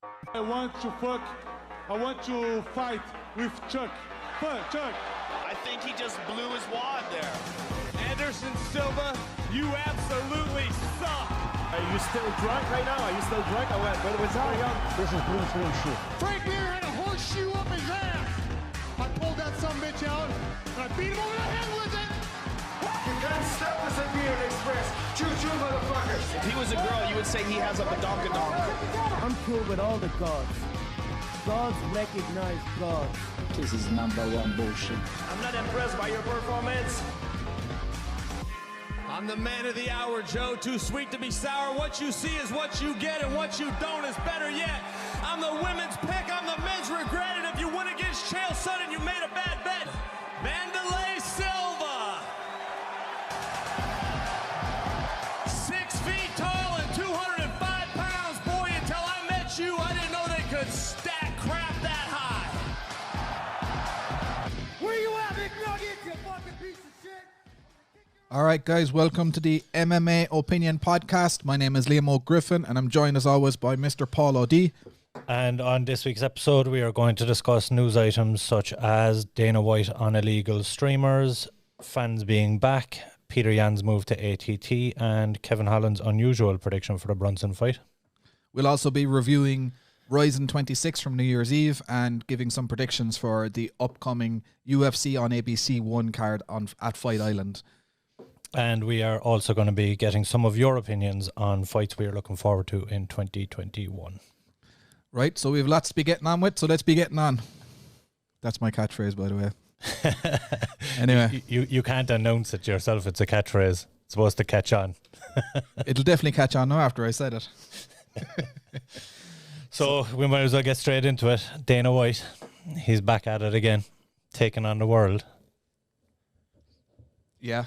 I want to fight with Chuck. Chuck. I think he just blew his wad there. Anderson Silva, you absolutely suck. Are you still drunk right now? Are you still drunk? What was going on? This is Bruce Lee shit. Frank Mir had a horseshoe up his ass. I pulled that sumbitch out and I beat him over the head with it. You can't stop us at Beard Express. Choo-choo, motherfuckers. If he was a girl, you would say he has a badonkadonk. I'm cool with all the gods. Gods recognize gods. This is #1 bullshit. I'm not impressed by your performance. I'm the man of the hour, Joe. Too sweet to be sour. What you see is what you get, and what you don't is better yet. I'm the women's pick. I'm the men's regret. And if you win against Chael Sonnen, you made a bad bet. Vanderlei Silva. 6 feet tall and 205 pounds. Boy, until I met you, I didn't know they could stack crap that high. Where you at, Big Nugget, you fucking piece of shit? All right, guys, welcome to the MMA Opinion Podcast. My name is Liam O'Griffin, and I'm joined as always by Mr. Paul O'D. And on this week's episode, we are going to discuss news items such as Dana White on illegal streamers, fans being back, Peter Yan's move to ATT, and Kevin Holland's unusual prediction for the Brunson fight. We'll also be reviewing Rizin 26 from New Year's Eve and giving some predictions for the upcoming UFC on ABC 1 card at Fight Island. And we are also going to be getting some of your opinions on fights we are looking forward to in 2021. Right, so we have lots to be getting on with, so let's be getting on. That's my catchphrase, by the way. Anyway. You can't announce it yourself. It's a catchphrase. It's supposed to catch on. It'll definitely catch on now after I said it. So we might as well get straight into it. Dana White, he's back at it again, taking on the world. Yeah.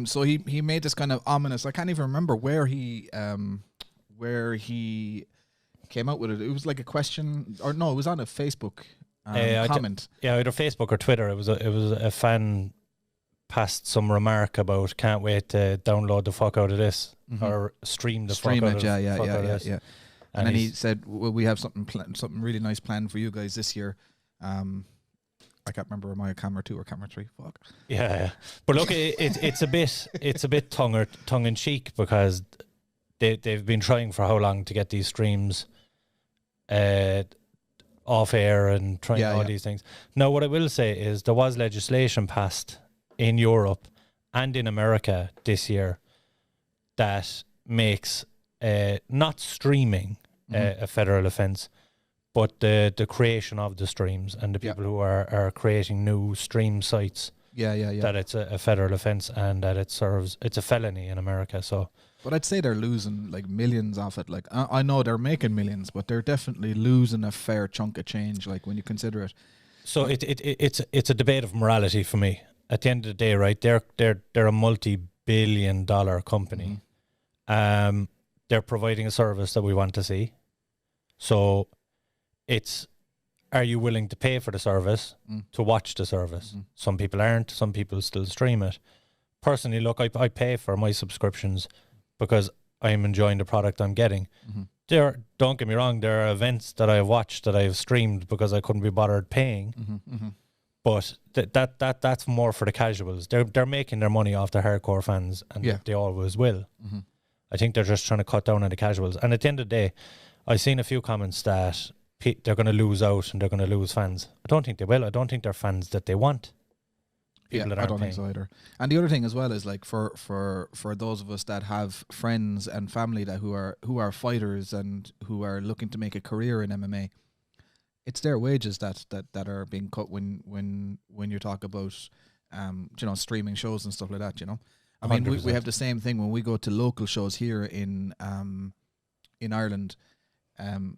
So he made this kind of ominous. I can't even remember where he came out with it. It was like a question, or no, it was on a Facebook comment. Either Facebook or Twitter. It was a fan passed some remark about can't wait to download the fuck out of this or stream the fuck out of this. Yeah. And then he said, "Well, we have something really nice planned for you guys this year." I can't remember, am I a camera 2 or camera 3? Fuck. Yeah. But look, it's a bit tongue in cheek because they've been trying for how long to get these streams off air and trying all these things. Now, what I will say is there was legislation passed in Europe and in America this year that makes not streaming a federal offence, but the creation of the streams and the people who are creating new stream sites. That it's a federal offence and that it's a felony in America. So, but I'd say they're losing like millions off it. Like I know they're making millions, but they're definitely losing a fair chunk of change. Like when you consider it. So it's a debate of morality for me. At the end of the day, right? They're a multi-billion-dollar company. They're providing a service that we want to see. So it's, are you willing to pay for the service to watch the service? Some people aren't. Some people still stream it. Personally, look, I pay for my subscriptions because I'm enjoying the product I'm getting. Don't get me wrong, there are events that I've watched that I've streamed because I couldn't be bothered paying. But that's more for the casuals. They're making their money off the hardcore fans, and they always will. I think they're just trying to cut down on the casuals. And at the end of the day, I've seen a few comments that they're going to lose out and they're going to lose fans. I don't think they will. I don't think they're fans that they want. I don't think so either. And the other thing as well is like for those of us that have friends and family that who are fighters and who are looking to make a career in MMA, it's their wages that are being cut when you talk about streaming shows and stuff like that. I mean, we have the same thing when we go to local shows here in Ireland, and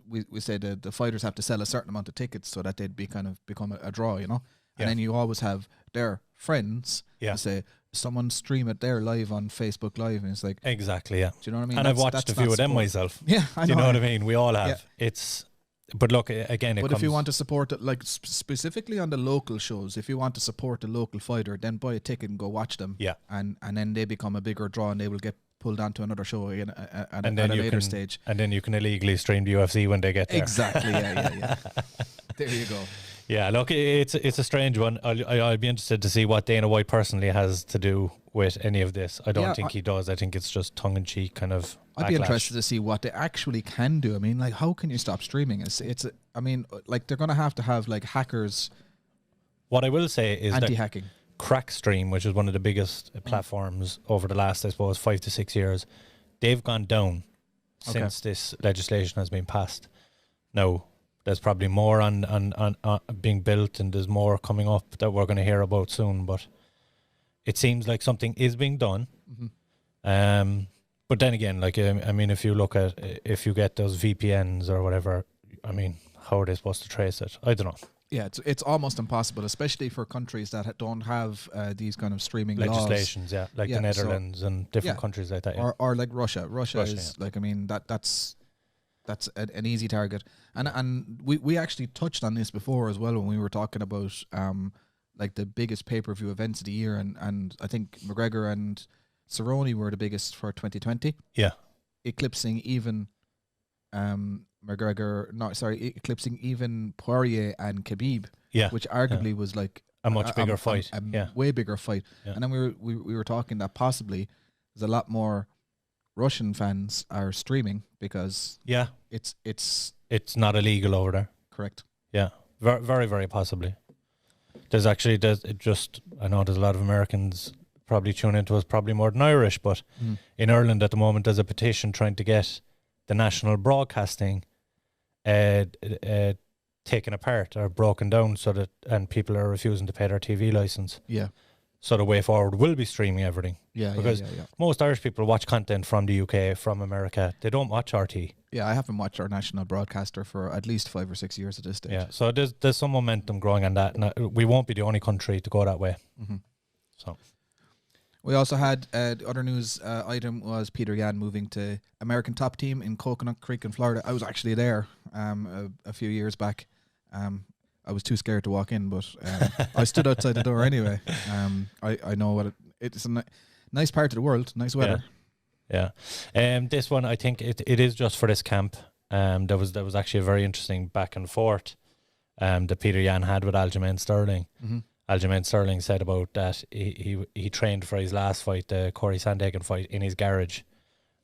we say that the fighters have to sell a certain amount of tickets so that they'd become a draw, And then you always have their friends who say someone stream it there live on Facebook Live, and it's like exactly, yeah. Do you know what I mean? And I've watched a few of them myself. Yeah, I know. Do you know what I mean? We all have. Yeah. But look, again, but if you want to support it, like specifically on the local shows, if you want to support the local fighter, then buy a ticket and go watch them. Yeah, and then they become a bigger draw, and they will get pulled onto another show again at a later stage. And then you can illegally stream the UFC when they get there. Exactly. Yeah. There you go. Yeah, look, it's a strange one. I'll be interested to see what Dana White personally has to do with any of this. I don't think he does. I think it's just tongue-in-cheek kind of I'd backlash. be interested to see what they actually can do. I mean, like, how can you stop streaming? I mean, like, they're going to have like hackers. What I will say is anti-hacking. Crackstream, which is one of the biggest platforms over the last, I suppose, 5 to 6 years, they've gone down since this legislation has been passed. Now, there's probably more on being built, and there's more coming up that we're going to hear about soon. But it seems like something is being done. But then again, like I mean, if you get those VPNs or whatever, I mean, how are they supposed to trace it? I don't know. Yeah, it's almost impossible, especially for countries that don't have these kind of streaming legislations. laws. Like the Netherlands and different countries like that. Yeah. Or like Russia. Russia is like, I mean, that's an easy target. And we actually touched on this before as well when we were talking about like the biggest pay-per-view events of the year, and I think McGregor and Cerrone were the biggest for 2020. Yeah, eclipsing even eclipsing even Poirier and Khabib. Yeah, which arguably was like a much bigger fight, way bigger fight. Yeah. And then we were talking that possibly there's a lot more Russian fans are streaming because it's not illegal over there. Correct. Yeah, very, very, very possibly. I know there's a lot of Americans probably tune into us, probably more than Irish, but in Ireland at the moment there's a petition trying to get the national broadcasting taken apart or broken down, and people are refusing to pay their TV license. Yeah. So the way forward will be streaming everything. Yeah. Because most Irish people watch content from the UK, from America. They don't watch RT. Yeah, I haven't watched our national broadcaster for at least 5 or 6 years at this stage. Yeah, so there's some momentum growing on that, and we won't be the only country to go that way. So we also had the other news item was Peter Yan moving to American Top Team in Coconut Creek in Florida. I was actually there a few years back. I was too scared to walk in, but I stood outside the door anyway. I know what it's a nice part of the world, nice weather. Yeah. This one, I think it is just for this camp. There was actually a very interesting back and forth that Peter Yan had with Aljamain Sterling. Aljamain Sterling said about that he trained for his last fight, the Corey Sandhagen fight, in his garage,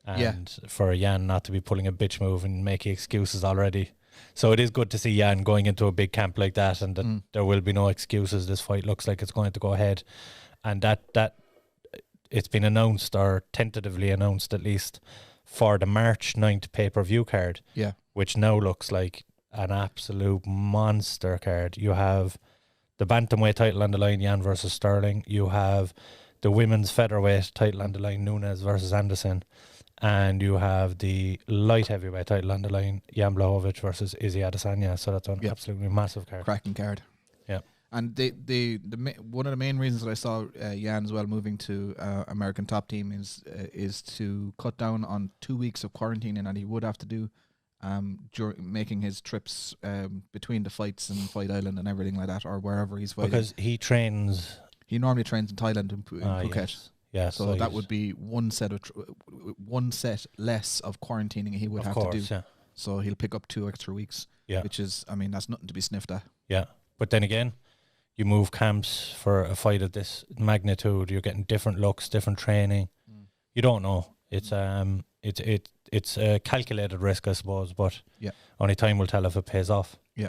and for Yan not to be pulling a bitch move and making excuses already. So it is good to see Yan going into a big camp like that, and that there will be no excuses. This fight looks like it's going to go ahead, and that it's been announced, or tentatively announced at least, for the March 9th pay-per-view card. Yeah, which now looks like an absolute monster card. You have the bantamweight title on the line, Yan versus Sterling. You have the women's featherweight title on the line, Nunes versus Anderson. And you have the light heavyweight title on the line, Jan Blachowicz versus Izzy Adesanya. So that's an absolutely massive card. Cracking card. Yeah. And one of the main reasons that I saw Jan as well moving to American Top Team is to cut down on 2 weeks of quarantining that he would have to do during making his trips between the fights and Fight Island and everything like that, or wherever he's fighting. Because he normally trains in Thailand in Phuket. Yes. Yeah, so that would be one set less of quarantining he would have to do. Yeah. So he'll pick up 2 extra weeks. Yeah. Which is, I mean, that's nothing to be sniffed at. Yeah. But then again, you move camps for a fight of this magnitude, you're getting different looks, different training. You don't know. It's a calculated risk, I suppose, but only time will tell if it pays off. Yeah,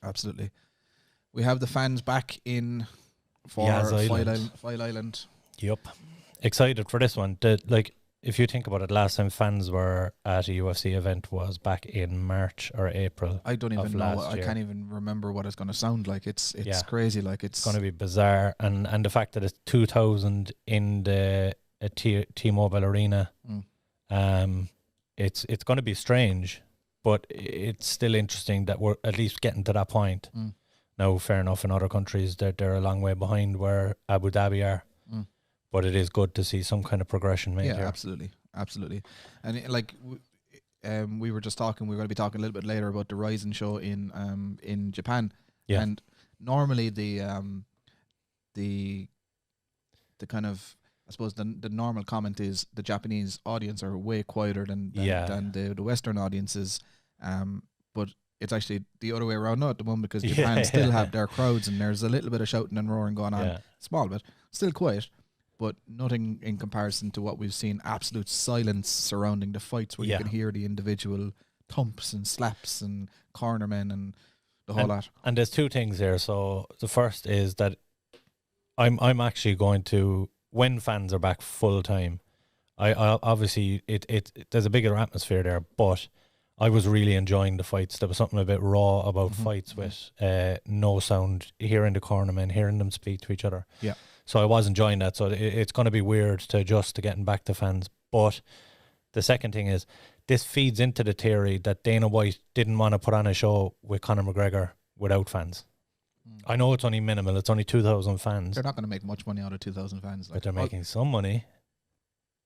absolutely. We have the fans back in for Fight Island. Yep. Excited for this one. If you think about it, last time fans were at a UFC event was back in March or April. I don't even know. I can't even remember what it's going to sound like. It's crazy. Like it's going to be bizarre, and the fact that it's 2,000 in the T-Mobile Arena, it's going to be strange, but it's still interesting that we're at least getting to that point. Now, fair enough, in other countries they're a long way behind where Abu Dhabi are. But it is good to see some kind of progression made here. Yeah, absolutely. And we were just talking, we're going to be talking a little bit later about the Rizin show in Japan. Yeah. And normally the kind of I suppose the normal comment is the Japanese audience are way quieter than the Western audiences. But it's actually the other way around now at the moment, because Japan still have their crowds, and there's a little bit of shouting and roaring going on. Small bit, still quiet, but nothing in comparison to what we've seen. Absolute silence surrounding the fights, where you can hear the individual thumps and slaps and cornermen and the whole lot. And there's two things here. So the first is that I'm actually going to, when fans are back full time, I obviously there's a bigger atmosphere there, but I was really enjoying the fights. There was something a bit raw about fights with no sound, hearing the cornermen, hearing them speak to each other. Yeah. So I was enjoying that. So it's going to be weird to adjust to getting back to fans. But the second thing is, this feeds into the theory that Dana White didn't want to put on a show with Conor McGregor without fans. I know it's only minimal. It's only 2,000 fans. They're not going to make much money out of 2,000 fans. But they're making some money.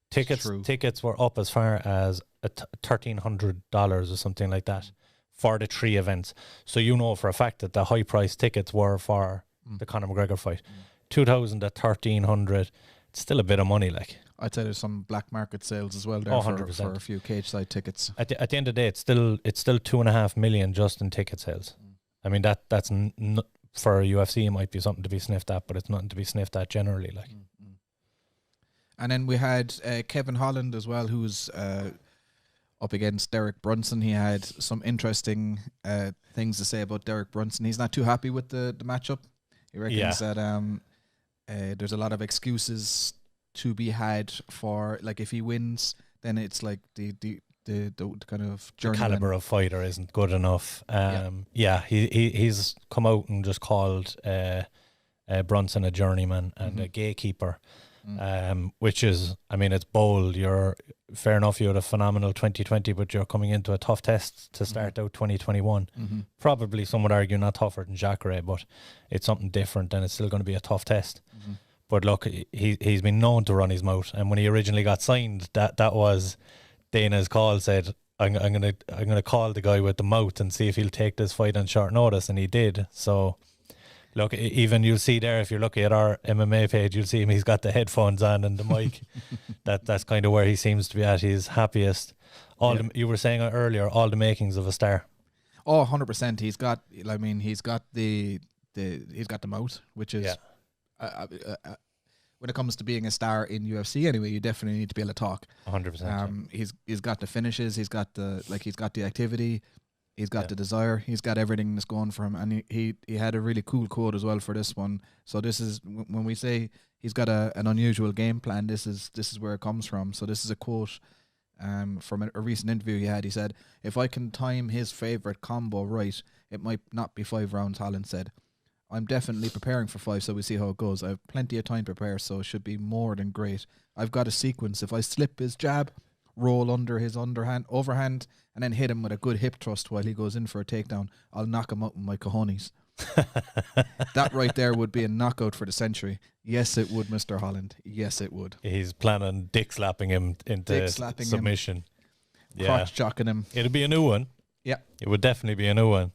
Tickets were up as far as $1,300 or something like that for the 3 events. So you know for a fact that the high price tickets were for the Conor McGregor fight. 2,000 at 1,300. It's still a bit of money, like. I'd say there's some black market sales as well there for a few cage side tickets. At the end of the day, it's still $2.5 million just in ticket sales. I mean that's for UFC, it might be something to be sniffed at, but it's nothing to be sniffed at generally, like. And then we had Kevin Holland as well, who's up against Derek Brunson. He had some interesting things to say about Derek Brunson. He's not too happy with the matchup. He reckons that there's a lot of excuses to be had for, like, if he wins, then it's like the kind of journey. The caliber of fighter isn't good enough. He's come out and just called Brunson a journeyman and a gatekeeper. Which is, I mean, it's bold. You're fair enough. You had a phenomenal 2020, but you're coming into a tough test to start out 2021. Probably some would argue not tougher than Jacare, but it's something different, and it's still going to be a tough test. But look, he's been known to run his mouth, and when he originally got signed, that was Dana's call. Said, I'm gonna call the guy with the mouth and see if he'll take this fight on short notice, and he did. So. Look, even you'll see there, if you're looking at our MMA page, you'll see him. He's got the headphones on and the mic. That's kind of where he seems to be at. He's happiest. You were saying earlier, all the makings of a star. Oh, 100%. He's got the mouth, which is when it comes to being a star in UFC anyway, you definitely need to be able to talk. 100%. He's got the finishes. He's got the activity. He's got the desire. He's got everything that's going for him. And he had a really cool quote as well for this one. So this is, when we say he's got an unusual game plan, this is where it comes from. So this is a quote from a recent interview he had. He said, "If I can time his favourite combo right, it might not be 5 rounds," Holland said. "I'm definitely preparing for 5, so we see how it goes. I have plenty of time to prepare, so it should be more than great. I've got a sequence. If I slip his jab, roll under his overhand, and then hit him with a good hip thrust while he goes in for a takedown, I'll knock him out with my cojones." That right there would be a knockout for the century. Yes, it would, Mr. Holland. Yes, it would. He's planning dick slapping him into submission. Crotch jocking him. It'll be a new one. Yeah. It would definitely be a new one.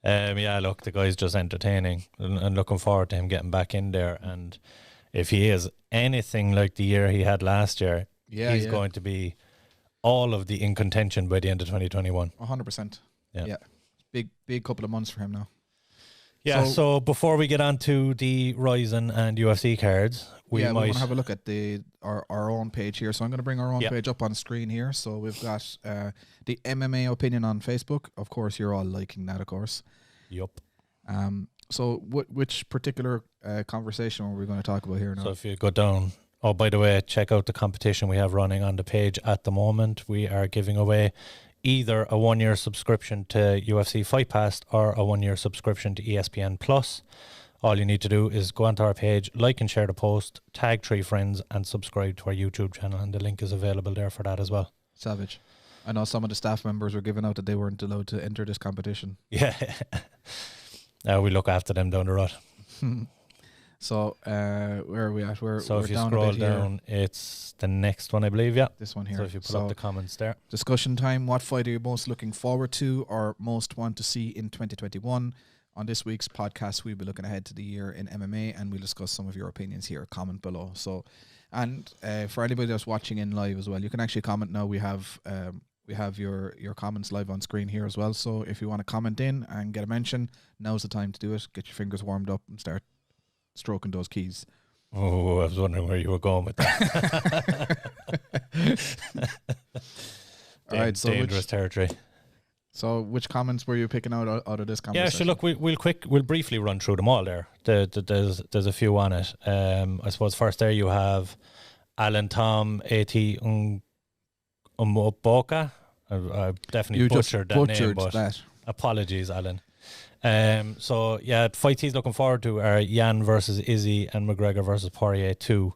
Look, the guy's just entertaining, and looking forward to him getting back in there. And if he is anything like the year he had last year, he's going to be all of the in contention by the end of 2021. 100%. Yeah. Big couple of months for him now. Yeah, so before we get on to the Rizin and UFC cards, we might have a look at our own page here. So I'm going to bring our own page up on screen here. So we've got the MMA opinion on Facebook. Of course, you're all liking that, of course. Yup. So which particular conversation are we going to talk about here now? So if you go down... Oh, by the way, check out the competition we have running on the page at the moment. We are giving away either a 1-year subscription to UFC Fight Pass or a 1-year subscription to ESPN Plus. All you need to do is go onto our page, like and share the post, tag 3 friends, and subscribe to our YouTube channel. And the link is available there for that as well. Savage. I know some of the staff members were giving out that they weren't allowed to enter this competition. Yeah. We look after them down the road. So where are we at? So if you scroll down, it's the next one, I believe. Yeah, this one here. So if you put up the comments there. Discussion time. What fight are you most looking forward to or most want to see in 2021? On this week's podcast, we'll be looking ahead to the year in MMA, and we'll discuss some of your opinions here. Comment below. So And for anybody that's watching in live as well, you can actually comment now. We have your comments live on screen here as well. So if you want to comment in and get a mention, now's the time to do it. Get your fingers warmed up and start stroking those keys. Oh, I was wondering where you were going with that. All right, so dangerous territory. So which comments were you picking out of this conversation? Yeah, sure. Look, we'll briefly run through them all there. There's a few on it. I suppose first there you have Alan Tom A.T. Umboka. I definitely butchered that name, but apologies, Alan. So yeah, fights he's looking forward to are Yan versus Izzy and McGregor versus Poirier 2,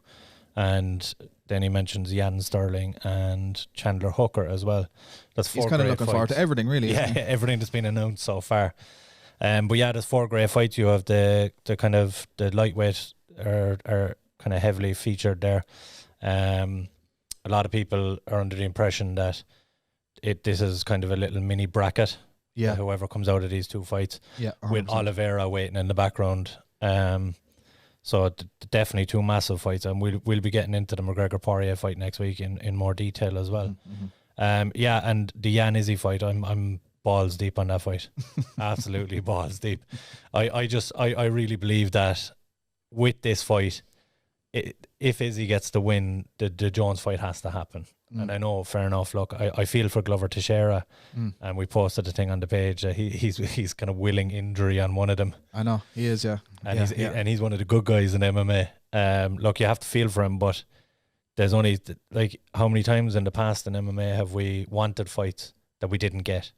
and then he mentions Jan Sterling and Chandler Hooker as well. That's 4 He's kind of looking forward to everything, really. Yeah, everything that's been announced so far. But yeah, there's 4 great fights. You have the kind of the lightweight are kind of heavily featured there. A lot of people are under the impression that this is kind of a little mini bracket. Yeah. Whoever comes out of these 2 fights. Yeah. 100%. With Oliveira waiting in the background. So definitely 2 massive fights, and we'll be getting into the McGregor Poirier fight next week in more detail as well. Mm-hmm. Yeah, and the Yan Izzy fight, I'm balls deep on that fight. Absolutely balls deep. I really believe that with this fight, if Izzy gets the win, the Jones fight has to happen. And I know, fair enough. Look, I feel for Glover Teixeira, and we posted a thing on the page. He's kind of willing injury on one of them. I know he is, yeah, and he's one of the good guys in MMA. Look, you have to feel for him, but there's only like how many times in the past in MMA have we wanted fights that we didn't get?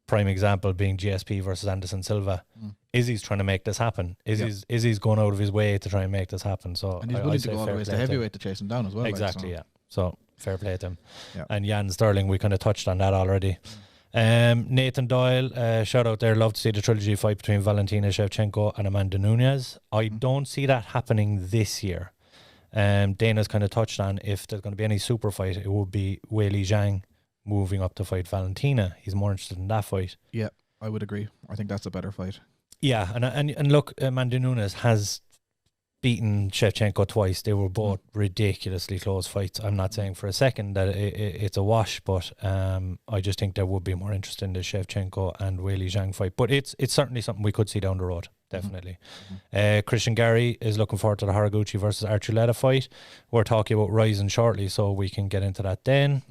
Prime example being GSP versus Anderson Silva. Izzy's trying to make this happen. Izzy's going out of his way to try and make this happen. So and he's willing to go all the way to heavyweight to chase him down as well. Exactly, yeah. So fair play to him. Yeah. And Jan Sterling, we kind of touched on that already. Nathan Doyle, shout out there. Love to see the trilogy fight between Valentina Shevchenko and Amanda Nunes. I don't see that happening this year. Dana's kind of touched on if there's going to be any super fight, it would be Weili Zhang moving up to fight Valentina. He's more interested in that fight. Yeah, I would agree. I think that's a better fight. Yeah, and look, Amanda Nunes has beaten Shevchenko twice. They were both ridiculously close fights. I'm not saying for a second that it's a wash, but I just think there would be more interest in the Shevchenko and Weili Zhang fight. But it's certainly something we could see down the road, definitely. Christian Gary is looking forward to the Haraguchi versus Archuleta fight. We're talking about Rizin shortly, so we can get into that then.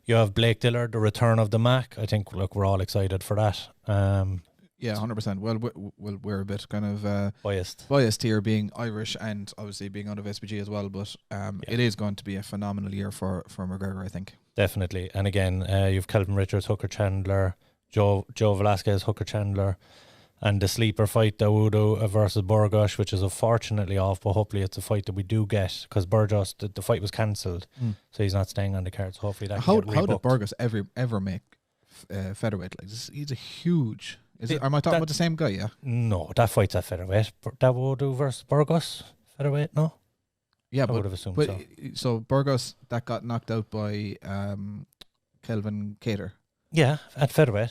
You have Blake Dillard, the return of the Mac. I think, look, we're all excited for that. Yeah, 100%. Well, we're a bit kind of biased here, being Irish and obviously being out of SBG as well. But it is going to be a phenomenal year for McGregor, I think. Definitely. And again, you've Kelvin Richards, Hooker Chandler, Joe Velasquez, Hooker Chandler, and the sleeper fight, Dawodu versus Burgos, which is unfortunately off, but hopefully it's a fight that we do get, because Burgos, the fight was cancelled, so he's not staying on the card. So hopefully that can get rebooked. How did Burgos ever make featherweight? Like this? He's a huge. Am I talking about the same guy? Yeah. No, that fight's at featherweight. Dawodu versus Burgos, featherweight. No. Yeah, I would have assumed so. So Burgos that got knocked out by Kelvin Kattar. Yeah, at featherweight.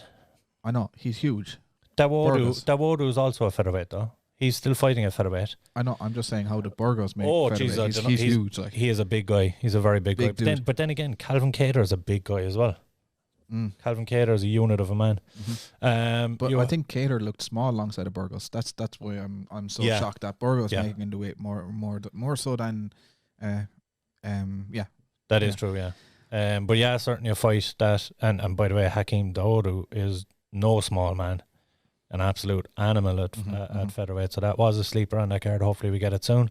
I know he's huge. Dawodu is also a featherweight though. He's still fighting at featherweight. I know. I'm just saying, how did Burgos make featherweight? He's huge. Like. He is a big guy. He's a very big guy. But then again, Calvin Kattar is a big guy as well. Calvin Kattar is a unit of a man. But I think Kattar looked small alongside of Burgos. That's why I'm so shocked that Burgos making into weight more so than That is true, yeah. But yeah, certainly a fight that, and by the way, Hakeem Dawodu is no small man, an absolute animal at featherweight. So that was a sleeper on that card. Hopefully we get it soon.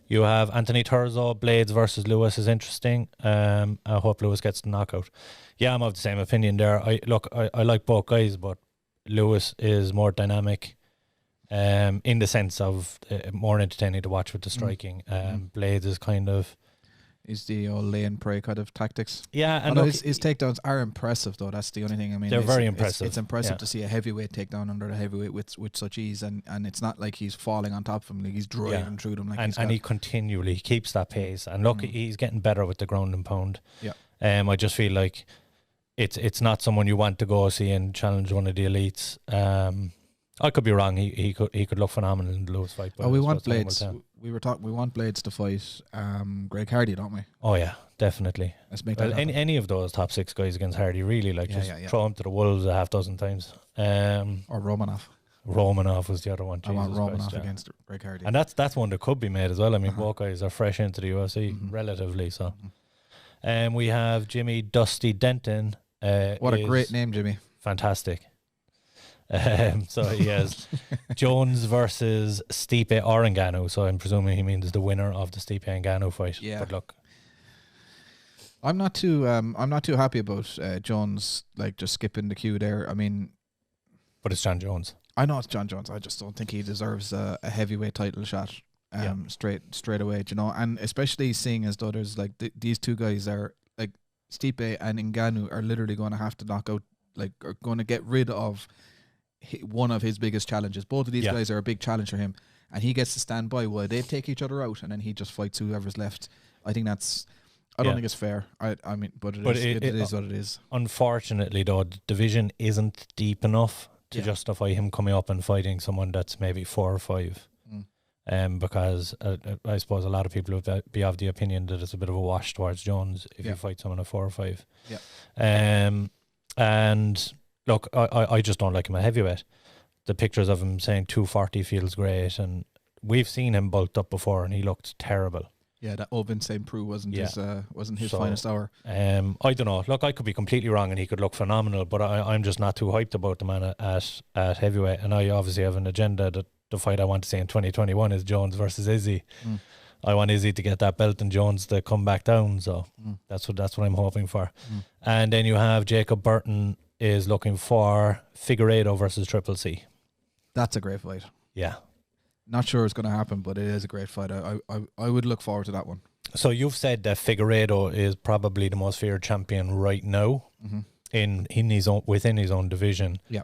You have Anthony Turzo, Blades versus Lewis is interesting. I hope Lewis gets the knockout. Yeah, I'm of the same opinion there. I like both guys, but Lewis is more dynamic in the sense of more entertaining to watch with the striking. Blades is kind of... Is the old lay and pray kind of tactics. Yeah, and his takedowns are impressive though. That's the only thing. I mean, they're very impressive. It's impressive to see a heavyweight takedown under the heavyweight with such ease, and it's not like he's falling on top of him. Like he's driving through them. Like and he continually keeps that pace. And look, he's getting better with the ground and pound. Yeah. I just feel like it's not someone you want to go see and challenge one of the elites. I could be wrong. He could look phenomenal in the Lewis fight. But we I want suppose time will Blades. tell. We want Blades to fight Greg Hardy, don't we? Oh yeah, definitely. Let's make Well, that happen. any of those top 6 guys against Hardy, really, like just yeah. throw him to the wolves a half dozen times. Or Romanov. Romanov was the other one. I want Jesus Romanov Christ, yeah. against Greg Hardy. And that's one that could be made as well. I mean, both guys are fresh into the UFC relatively, so. We have Jimmy Dusty Denton. What a great name, Jimmy. Fantastic. So he has Jones versus Stipe or Ngannou. So I'm presuming he means the winner of the Stipe Ngannou fight. Yeah. But look, I'm not too happy about Jones like just skipping the queue there. I mean, but it's John Jones. I know it's John Jones. I just don't think he deserves a heavyweight title shot straight away. Do you know, and especially seeing as though there's like these two guys are like Stipe and Ngannou are literally going to have to knock out, like, are going to get rid of one of his biggest challenges. Both of these guys are a big challenge for him, and he gets to stand by while they take each other out, and then he just fights whoever's left. I think that's. I don't think it's fair. I mean, but it is what it is. Unfortunately, though, the division isn't deep enough to justify him coming up and fighting someone that's maybe 4 or 5. Because I suppose a lot of people would be of the opinion that it's a bit of a wash towards Jones if you fight someone at 4 or 5. And look, I just don't like him at heavyweight. The pictures of him saying 240 feels great, and we've seen him bulked up before, and he looked terrible. Yeah, that Ovince St. Preux wasn't his finest hour. I don't know. Look, I could be completely wrong, and he could look phenomenal, but I'm just not too hyped about the man at heavyweight. And I obviously have an agenda that the fight I want to see in 2021 is Jones versus Izzy. I want Izzy to get that belt and Jones to come back down. So that's what I'm hoping for. And then you have Jacob Burton is looking for Figueiredo versus Triple C. That's a great fight. Yeah. Not sure it's going to happen, but it is a great fight. I would look forward to that one. So you've said that Figueiredo is probably the most feared champion right now in his own within his own division. Yeah.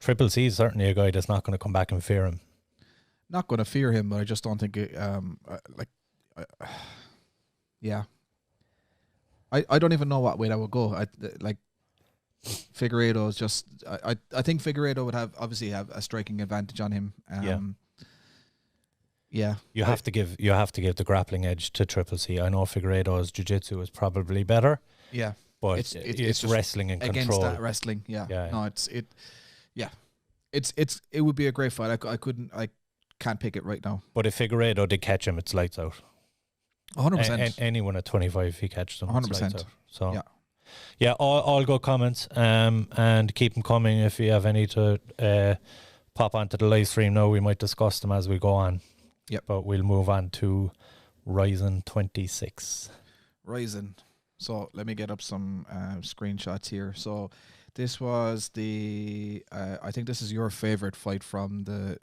Triple C is certainly a guy that's not going to come back and fear him. Not going to fear him, but I just don't think it. I don't even know what way that would go. Figueiredo is just. I think Figueiredo would obviously have a striking advantage on him. You have to give the grappling edge to Triple C. I know Figueiredo's jiu-jitsu is probably better. Yeah, but it's wrestling and against control. That wrestling. It would be a great fight. I can't pick it right now. But if Figueiredo did catch him, it's lights out. 100%. Anyone at 25, if he catches them, 100%. So all good comments. And keep them coming if you have any to pop onto the live stream now. We might discuss them as we go on. Yep. But we'll move on to Rizin 26. Rizin. So let me get up some screenshots here. So this was I think this is your favorite fight from the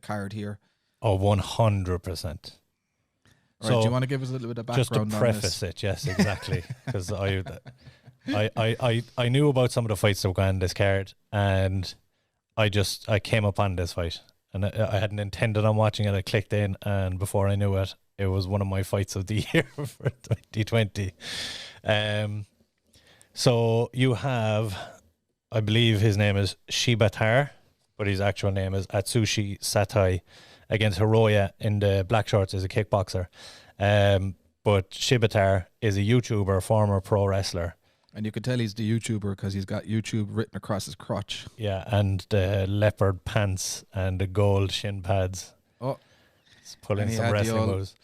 card here. Oh, 100%. All right, do you want to give us a little bit of background just to on preface this? it, yes, exactly. Because I knew about some of the fights that were on this card, and I came upon this fight, and I hadn't intended on watching it. I clicked in, and before I knew it, it was one of my fights of the year for 2020. So you have, I believe his name is Shibatar, but his actual name is Atsushi Satai, against Hiroya in the black shorts as a kickboxer. But Shibatar is a YouTuber, former pro wrestler. And you can tell he's the YouTuber because he's got YouTube written across his crotch. Yeah, and the leopard pants and the gold shin pads. Oh. It's pulling some wrestling moves.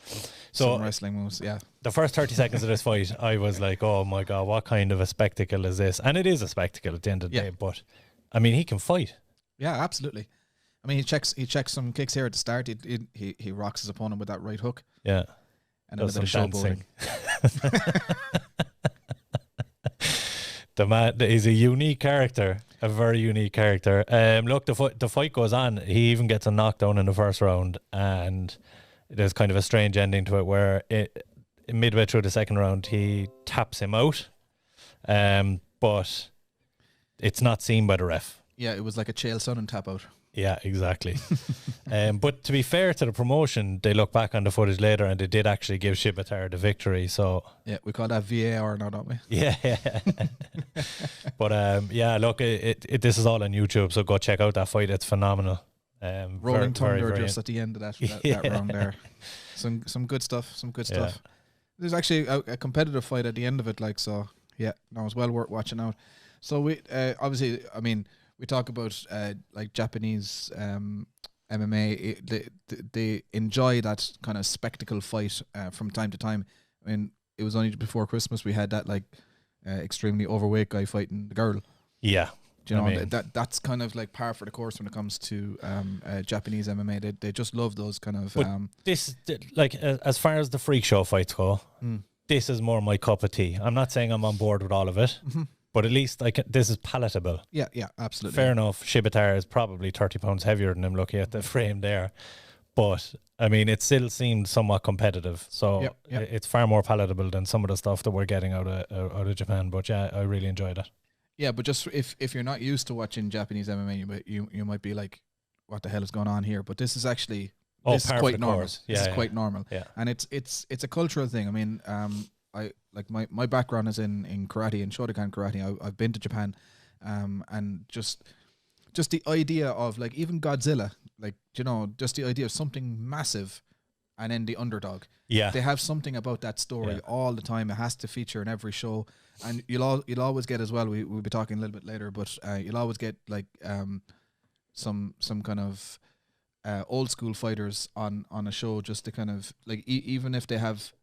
Some wrestling moves, yeah. The first 30 seconds of this fight, I was like, oh my God, what kind of a spectacle is this? And it is a spectacle at the end of the day, but I mean, he can fight. Yeah, absolutely. I mean, he checks some kicks here at the start. He rocks his opponent with that right hook. Yeah. And then a bit of showboating. The man is a unique character, a very unique character. Look, the fight goes on. He even gets a knockdown in the first round, and there's kind of a strange ending to it where midway through the second round, he taps him out, but it's not seen by the ref. Yeah, it was like a Chael Sonnen tap out. Yeah, exactly. But to be fair to the promotion, they look back on the footage later and they did actually give Shibatar the victory. So yeah, we call that VAR now, don't we? Yeah. But yeah, look, this is all on YouTube, so go check out that fight. It's phenomenal. Rolling Thunder just at the end of that round there. Some good stuff. There's actually a competitive fight at the end of it, like, so. Yeah, no, it's well worth watching out. So we obviously, I mean, we talk about like Japanese MMA. They enjoy that kind of spectacle fight from time to time. I mean, it was only before Christmas we had that like extremely overweight guy fighting the girl. Yeah. Do you know, that's kind of like par for the course when it comes to Japanese MMA. They just love those kind of. This, like, as far as the freak show fights go, this is more my cup of tea. I'm not saying I'm on board with all of it, but at least this is palatable. Yeah, absolutely. Fair enough. Shibatara is probably 30 pounds heavier than him, looking at the frame there. But, I mean, it still seemed somewhat competitive. So it's far more palatable than some of the stuff that we're getting out of Japan. But yeah, I really enjoyed it. Yeah, but just if you're not used to watching Japanese MMA, you might be like, what the hell is going on here? But this is actually this is quite normal. This is quite normal. Yeah. And it's a cultural thing. I mean, I like my background is in karate and Shotokan karate. I've been to Japan, and just the idea of like even Godzilla, like, you know, just the idea of something massive and then the underdog. Yeah. They have something about that story all the time. It has to feature in every show. And you'll always get as well, we'll be talking a little bit later, but you'll always get like some kind of old school fighters on a show, just to kind of like even if they have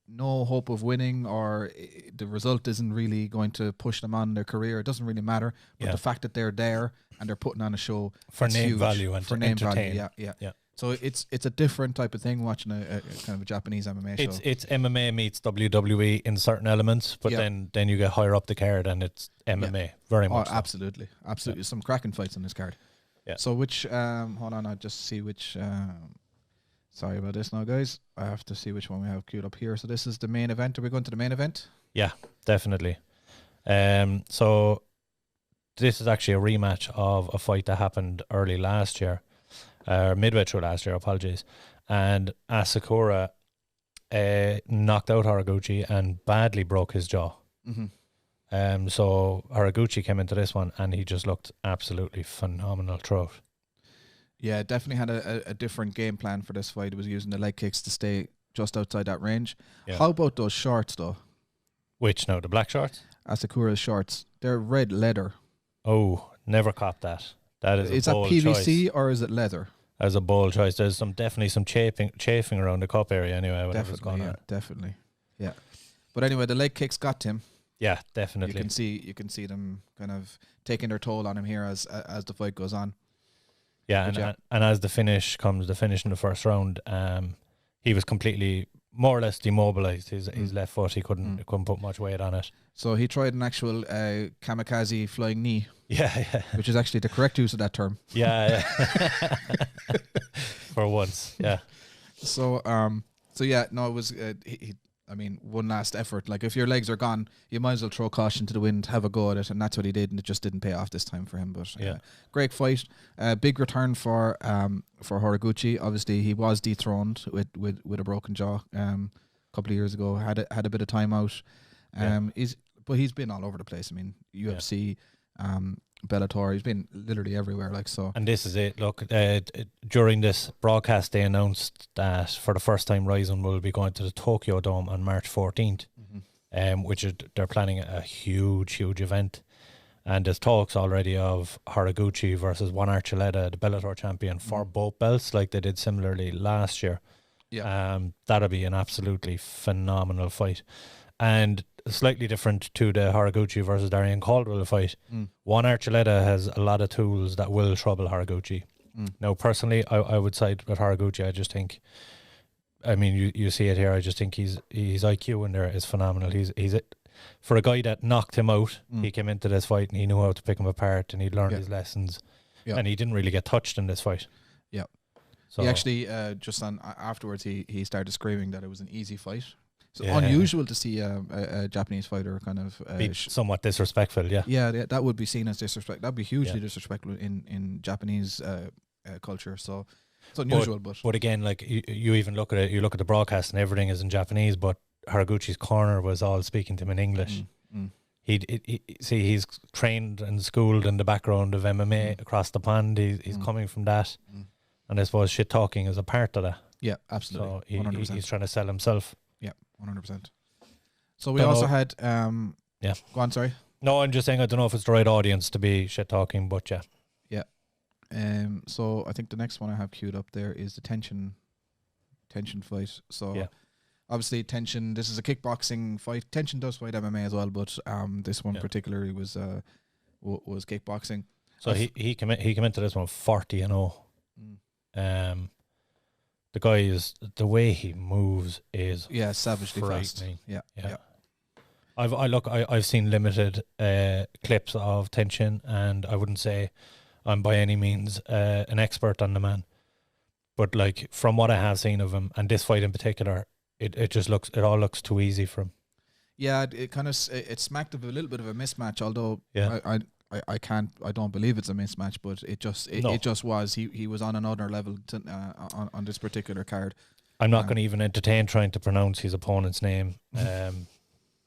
no hope of winning or the result isn't really going to push them on their career, it doesn't really matter. But the fact that they're there and they're putting on a show for name value and for name value, yeah. So it's a different type of thing watching a kind of a Japanese MMA show. It's MMA meets WWE in certain elements, but then you get higher up the card and it's MMA very much. Oh, absolutely. Some cracking fights on this card. Yeah. So which hold on, I'll just see which. Sorry about this now, guys. I have to see which one we have queued up here. So this is the main event. Are we going to the main event? Yeah, definitely. So this is actually a rematch of a fight that happened early last year. Midway through last year, apologies. And Asakura knocked out Haraguchi and badly broke his jaw. So Haraguchi came into this one and he just looked absolutely phenomenal throughout. Yeah, definitely had a different game plan for this fight. He was using the leg kicks to stay just outside that range. Yeah. How about those shorts, though? Which now, the black shorts? Asakura's shorts. They're red leather. Oh, never caught that. That is a bold choice. Is that PVC or is it leather? As a bold choice. There's definitely some chafing around the cup area anyway. Whatever's going on. Definitely. Yeah. But anyway, the leg kicks got to him. Yeah, definitely. You can see them kind of taking their toll on him here as the fight goes on. Yeah, and as the finish comes, the finish in the first round, he was completely more or less demobilized. His left foot, he couldn't put much weight on it. So he tried an actual kamikaze flying knee. Yeah. Which is actually the correct use of that term. Yeah. For once, yeah. So yeah, no, it was. I mean, one last effort. Like, if your legs are gone, you might as well throw caution to the wind, have a go at it, and that's what he did, and it just didn't pay off this time for him. But great fight, big return for Haraguchi. Obviously, he was dethroned with a broken jaw a couple of years ago. Had a bit of time out. He's been all over the place. I mean, UFC, Bellator, he's been literally everywhere, like, so. And this is it. Look, during this broadcast, they announced that for the first time, Rizin will be going to the Tokyo Dome on March 14th, which they're planning a huge event. And there's talks already of Haraguchi versus Juan Archuleta, the Bellator champion, for both belts, like they did similarly last year. Yeah, that'll be an absolutely phenomenal fight. And slightly different to the Haraguchi versus Darian Caldwell fight. Juan Archuleta has a lot of tools that will trouble Haraguchi. Now, personally, I would side with Haraguchi. I just think, I mean, you see it here. I just think his IQ in there is phenomenal. He's for a guy that knocked him out. He came into this fight and he knew how to pick him apart, and he'd learned his lessons. And he didn't really get touched in this fight. Yeah. So he actually just afterwards he started screaming that it was an easy fight. So unusual to see a Japanese fighter kind of be somewhat disrespectful. Yeah, that would be seen as disrespect. That'd be hugely disrespectful in Japanese culture. So it's unusual, but again, like you even look at it, you look at the broadcast and everything is in Japanese, but Haraguchi's corner was all speaking to him in English. he's trained and schooled in the background of MMA across the pond. He's coming from that, and I suppose shit talking is a part of that. Yeah, absolutely. So he's trying to sell himself. Yeah, 100%. So we also had yeah. Go on, sorry. No, I'm just saying I don't know if it's the right audience to be shit talking, but yeah. Yeah. So I think the next one I have queued up there is the tension fight. So yeah. Obviously tension, this is a kickboxing fight. Tension does fight MMA as well, but this one particularly was kickboxing. So he came into this one 40-0. The guy is, the way he moves is savagely fast. Yeah. I've seen limited clips of tension, and I wouldn't say I'm by any means an expert on the man, but like from what I have seen of him and this fight in particular, it all looks too easy for him. Yeah, it kind of it smacked of a little bit of a mismatch. Although I don't believe it's a mismatch, but it just was. He was on another level on this particular card. I'm not going to even entertain trying to pronounce his opponent's name.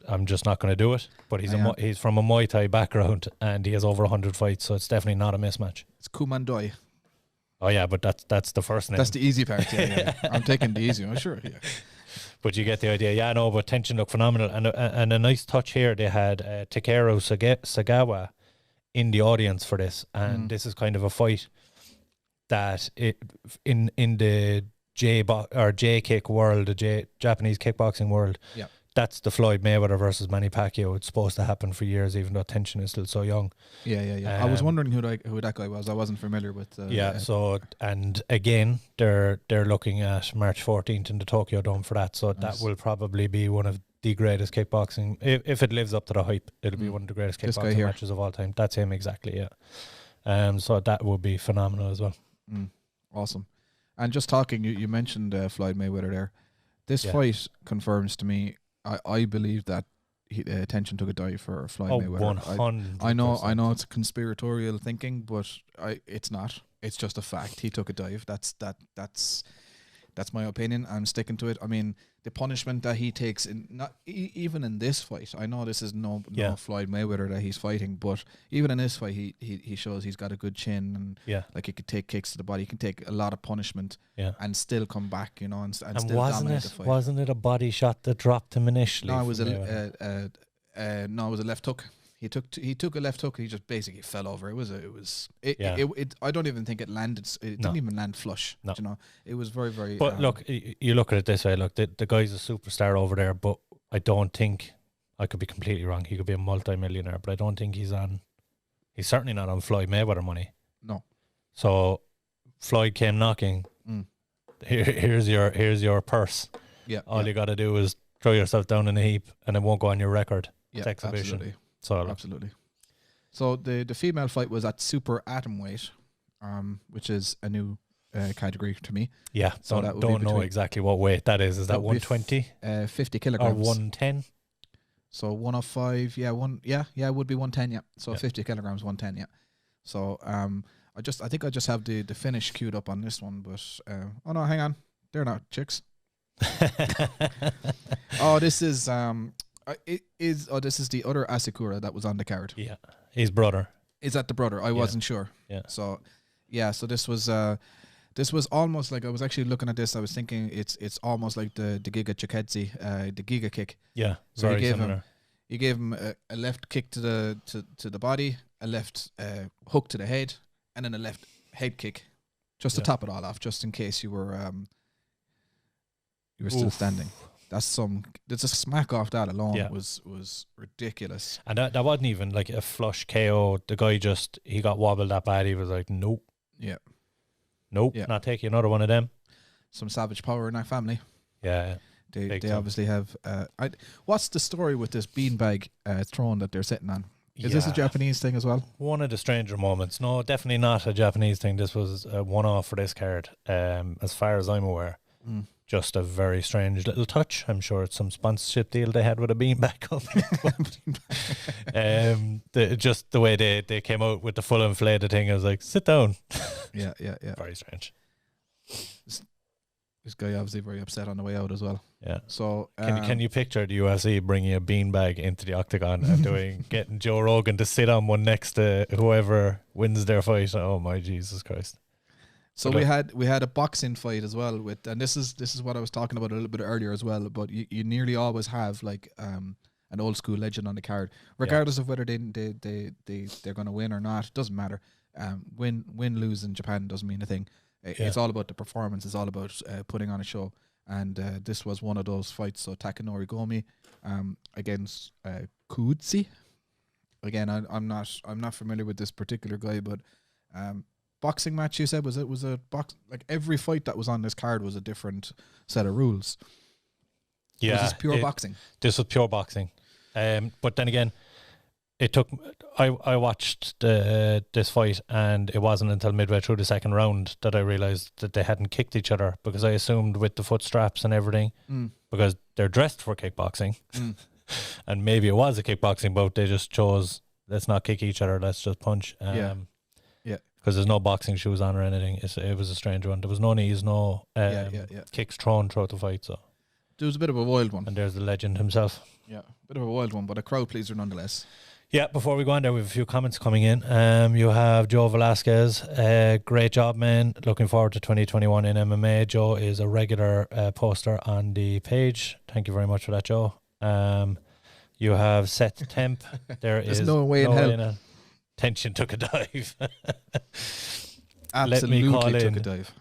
I'm just not going to do it. But he's from a Muay Thai background and he has over 100 fights, so it's definitely not a mismatch. It's Kumandoi. Oh yeah, but that's the first name. That's the easy part. Yeah. I'm taking the easy one. Sure. Yeah. But you get the idea. Yeah, no, but tension looked phenomenal. And a nice touch here, they had Takeru Sagawa in the audience for this. And this is kind of a fight that in the J kick world, the Japanese kickboxing world, that's the Floyd Mayweather versus Manny Pacquiao. It's supposed to happen for years, even though tension is still so young. Yeah. I was wondering who that guy was. I wasn't familiar with. So and again, they're looking at March 14th in the Tokyo Dome for that. So that will probably be one of the greatest kickboxing. If it lives up to the hype, it'll be one of the greatest kickboxing matches of all time. That's him exactly. Yeah. So that would be phenomenal as well. Awesome. And just talking, you mentioned Floyd Mayweather there. This fight confirms to me. I believe that tension took a dive for Floyd Mayweather. 100%. I know it's conspiratorial thinking, but it's not. It's just a fact. He took a dive. That's my opinion. I'm sticking to it. I mean, the punishment that he takes even in this fight. I know this is no Floyd Mayweather that he's fighting, but even in this fight, he shows he's got a good chin and like he could take kicks to the body. He can take a lot of punishment and still come back, and still dominate the fight. Wasn't it a body shot that dropped him initially? No, it was it was a left hook. He took a left hook. He just basically fell over. I don't even think it landed. It didn't even land flush. No. It was very, very. But look, you look at it this way. Look, the guy's a superstar over there. But I don't think, I could be completely wrong. He could be a multi-millionaire, but I don't think he's certainly not on Floyd Mayweather money. No. So Floyd came knocking. Here's your purse. Yeah. All you got to do is throw yourself down in a heap, and it won't go on your record. Yeah, exhibition. Absolutely. Absolutely. So the female fight was at super atom weight, which is a new category to me. Yeah, so don't know exactly what weight that is. Is that 120? 50 kilograms. Or 110? So 105, it would be 110, yeah. So 50 kilograms, 110, yeah. So I think I just have the finish queued up on this one, but oh no, hang on. They're not chicks. This is this is the other Asakura that was on the card. Yeah, his brother. Is that the brother? I wasn't sure. Yeah. So this was almost like, I was actually looking at this. I was thinking it's almost like the Giga Chikadze, the Giga kick. Yeah. So he gave him a left kick to the body, a left hook to the head, and then a left head kick, just to top it all off, just in case you were still standing. That's a smack off that alone was ridiculous. And that wasn't even like a flush KO. The guy he got wobbled that bad. He was like, nope. Yeah. Nope. Yeah. Not taking another one of them. Some savage power in that family. Yeah. They obviously have. What's the story with this beanbag throne that they're sitting on? Is this a Japanese thing as well? One of the stranger moments. No, definitely not a Japanese thing. This was a one-off for this card, as far as I'm aware. Just a very strange little touch. I'm sure it's some sponsorship deal they had with a beanbag company. Just the way they came out with the full inflated thing, I was like, sit down. Yeah. Very strange. This guy obviously very upset on the way out as well. Yeah. So Can you picture the UFC bringing a beanbag into the octagon and getting Joe Rogan to sit on one next to whoever wins their fight? Oh my Jesus Christ! So we had a boxing fight as well and this is what I was talking about a little bit earlier as well. But you nearly always have like an old school legend on the card, regardless of whether they're going to win or not. It doesn't matter. Win lose in Japan doesn't mean a thing. It's all about the performance. It's all about putting on a show. And this was one of those fights. So Takanori Gomi against Kudzi. Again, I'm not familiar with this particular guy, but boxing match. You said was a box, like every fight that was on this card was a different set of rules. Yeah, was this pure boxing? This was pure boxing. But then again, it took. I watched this fight, and it wasn't until midway through the second round that I realized that they hadn't kicked each other, because I assumed with the foot straps and everything, because they're dressed for kickboxing, and maybe it was a kickboxing bout. They just chose, let's not kick each other, let's just punch. Yeah. Because there's no boxing shoes on or anything. It was a strange one. There was no knees, no kicks thrown throughout the fight. So there was a bit of a wild one. And there's the legend himself. Yeah, bit of a wild one, but a crowd pleaser nonetheless. Yeah, before we go on there, we have a few comments coming in. You have Joe Velasquez. Great job, man. Looking forward to 2021 in MMA. Joe is a regular poster on the page. Thank you very much for that, Joe. You have Seth Temp. There's no way in hell. Tension took a dive. Absolutely took a dive.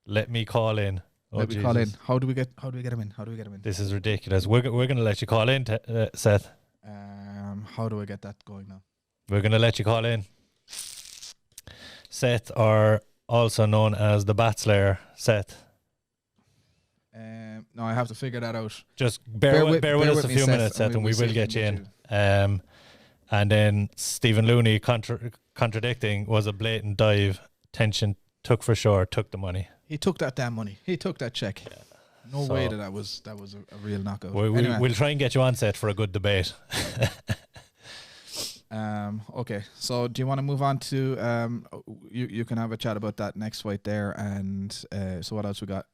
Let me call in. Let me call in. How do we get him in? This is ridiculous. We're going to let you call in, Seth. How do I get that going now? We're going to let you call in. Seth, or also known as the Bat Slayer, Seth. No, I have to figure that out. Just bear with us a few minutes, Seth, and we will get you in. And then Stephen Looney contradicting was a blatant dive. Tension took for sure, took the money. He took that damn money. He took that check. Yeah. No way that was a real knockout. We'll try and get you on, Seth, for a good debate. Okay, so do you want to move on to you can have a chat about that next fight there, and so what else we got?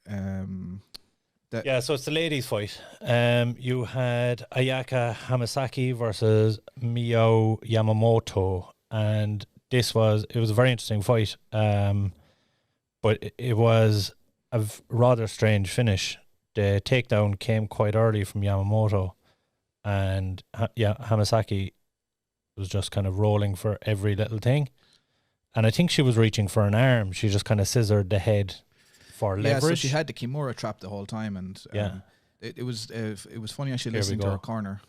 So it's the ladies' fight. You had Ayaka Hamasaki versus Mio Yamamoto, and it was a very interesting fight. But it was a rather strange finish. The takedown came quite early from Yamamoto, and Hamasaki was just kind of rolling for every little thing. And I think she was reaching for an arm. She just kind of scissored the head for leverage. Yeah, so she had the Kimura trap the whole time, and it was funny actually listening to her corner.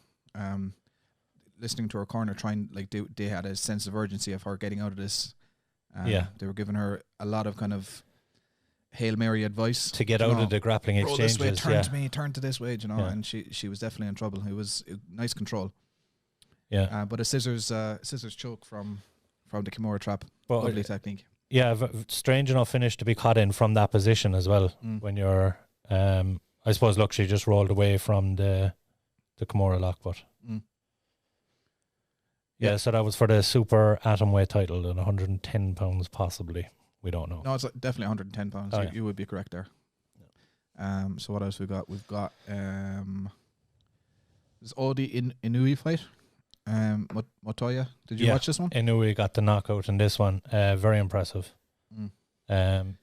Listening to her corner, trying, like, they had a sense of urgency of her getting out of this. They were giving her a lot of kind of Hail Mary advice to get out of the grappling exchanges. This way, turn to me, turn to this way, and she was definitely in trouble. It was nice control. Yeah, but a scissors choke from the Kimura trap. Lovely technique. Yeah, strange enough finish to be caught in from that position as well. When you're, I suppose, look, she just rolled away from the Kimura lock, but. Yeah, so that was for the super atomweight title at 110 pounds, possibly. We don't know. No, it's definitely 110 pounds. You would be correct there. Yeah. So what else we got? We've got this Odi Inui fight. Motoya. Did you watch this one? Inui got the knockout in this one. Very impressive. So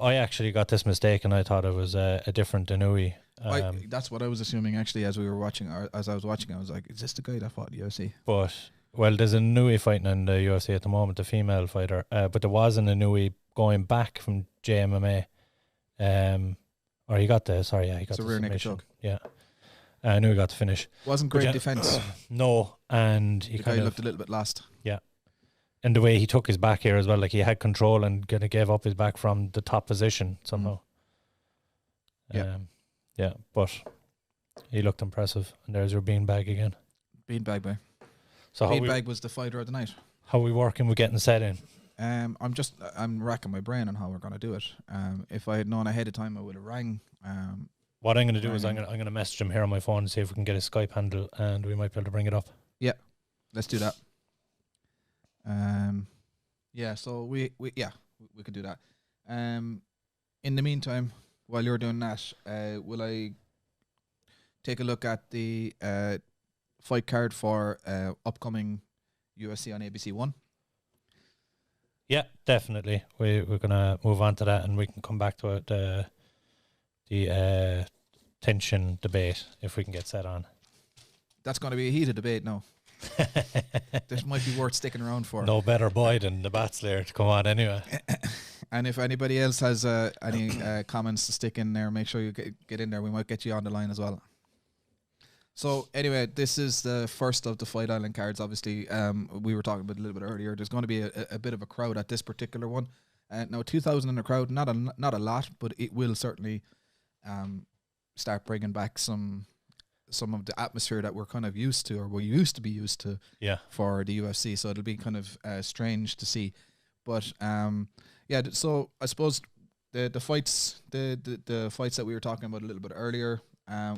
I actually got this mistake, and I thought it was a different Inui. That's what I was assuming actually as we were watching, or as I was watching. I was like, is this the guy that fought the UFC? But there's a Inui fighting in the UFC at the moment, a female fighter. But there was an Inui going back from JMMA. Or he got the he got the rear naked choke. Yeah. I knew he got the finish. Wasn't great defense. No, and he kind of looked a little bit lost. Yeah. And the way he took his back here as well, like he had control and kind of gave up his back from the top position somehow. But he looked impressive. And there's your beanbag again. Beanbag boy. So beanbag was the fighter of the night. How are we working with getting set in? I'm racking my brain on how we're going to do it. If I had known ahead of time, I would have rang. What I'm going to do is I'm going to message him here on my phone and see if we can get his Skype handle, and we might be able to bring it up. Yeah, let's do that. So we could do that. In the meantime, while you're doing that, will I take a look at the fight card for upcoming UFC on ABC 1? Yeah, definitely. We're gonna move on to that, and we can come back to it. The tension debate, if we can get set on. That's going to be a heated debate now. This might be worth sticking around for. No better boy than the Bachelor to come on anyway. And if anybody else has any comments to stick in there, make sure you get in there. We might get you on the line as well. So anyway, this is the first of the Fight Island cards. Obviously, we were talking about a little bit earlier. There's going to be a bit of a crowd at this particular one. Now, 2,000 in the crowd, not a lot, but it will certainly start bringing back some of the atmosphere that we're kind of used to, or we used to be used to, for the UFC. So it'll be kind of strange to see, but yeah. So I suppose the fights, the fights that we were talking about a little bit earlier.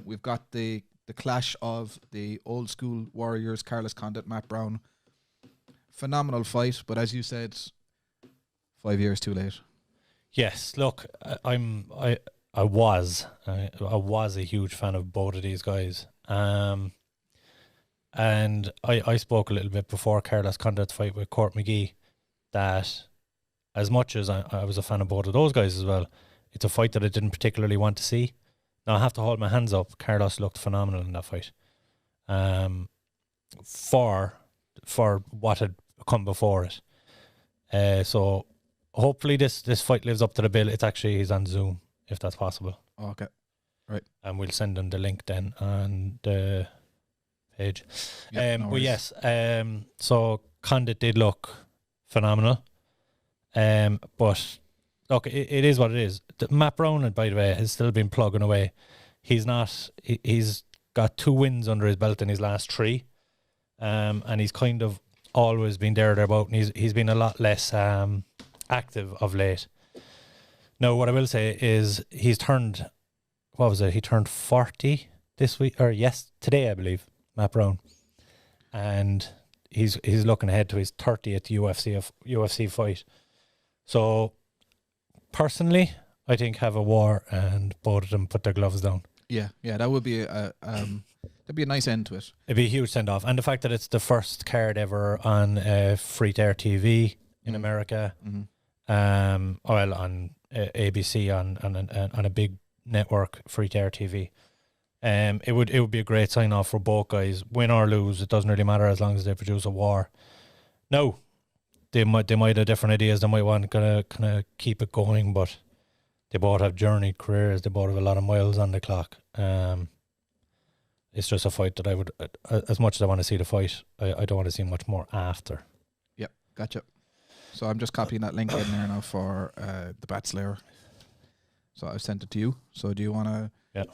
We've got the clash of the old school warriors, Carlos Condit, Matt Brown. Phenomenal fight, but as you said, 5 years too late. Yes, look, I was a huge fan of both of these guys. And I spoke a little bit before Carlos Condit's fight with Court McGee that as much as I was a fan of both of those guys as well, it's a fight that I didn't particularly want to see. Now I have to hold my hands up. Carlos looked phenomenal in that fight. For what had come before it. So hopefully this fight lives up to the bill. He's on Zoom, if that's possible. Okay. Right. And we'll send them the link then on the page. Yep, but yes, so Condit did look phenomenal. But look, it is what it is. Matt Brown, by the way, has still been plugging away. He's got 2 wins under his belt in his last 3. And he's kind of always been thereabout, and he's been a lot less active of late. Now, what I will say is he's turned, what was it? He turned 40 this week, or today, I believe, Matt Brown. And he's looking ahead to his 30th UFC fight. So, personally, I think have a war and both of them put their gloves down. Yeah, that would be that'd be a nice end to it. It'd be a huge send off, and the fact that it's the first card ever on free to air TV in America, on ABC on a big network, free to air TV. It would be a great sign off for both guys. Win or lose, it doesn't really matter as long as they produce a war. No, they might have different ideas. They might want to kind of keep it going, but they both have journeyed careers. They both have a lot of miles on the clock. It's just a fight that I would, as much as I want to see the fight, I don't want to see much more after. Yep, gotcha. So I'm just copying that link in there now for the Bachelor. So I've sent it to you. So do you want to? Yeah.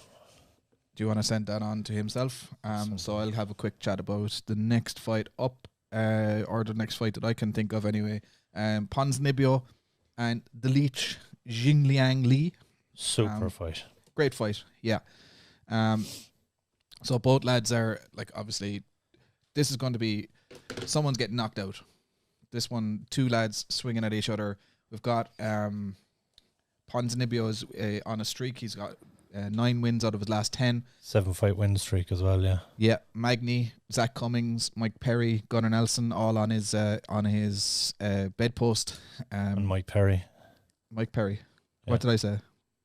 Do you want to send that on to himself? So I'll have a quick chat about the next fight up, or the next fight that I can think of anyway. Ponzinibbio and the Leech, Jingliang Li. Super fight. Great fight, yeah. So both lads are, like, obviously, this is going to be, someone's getting knocked out. This one, 2 lads swinging at each other. We've got Ponzinibbio is on a streak. He's got 9 wins out of his last 10. 7-fight win streak as well, yeah. Yeah, Magny, Zach Cummings, Mike Perry, Gunnar Nelson, all on his bedpost. And Mike Perry. Mike Perry. Yeah. What did I say?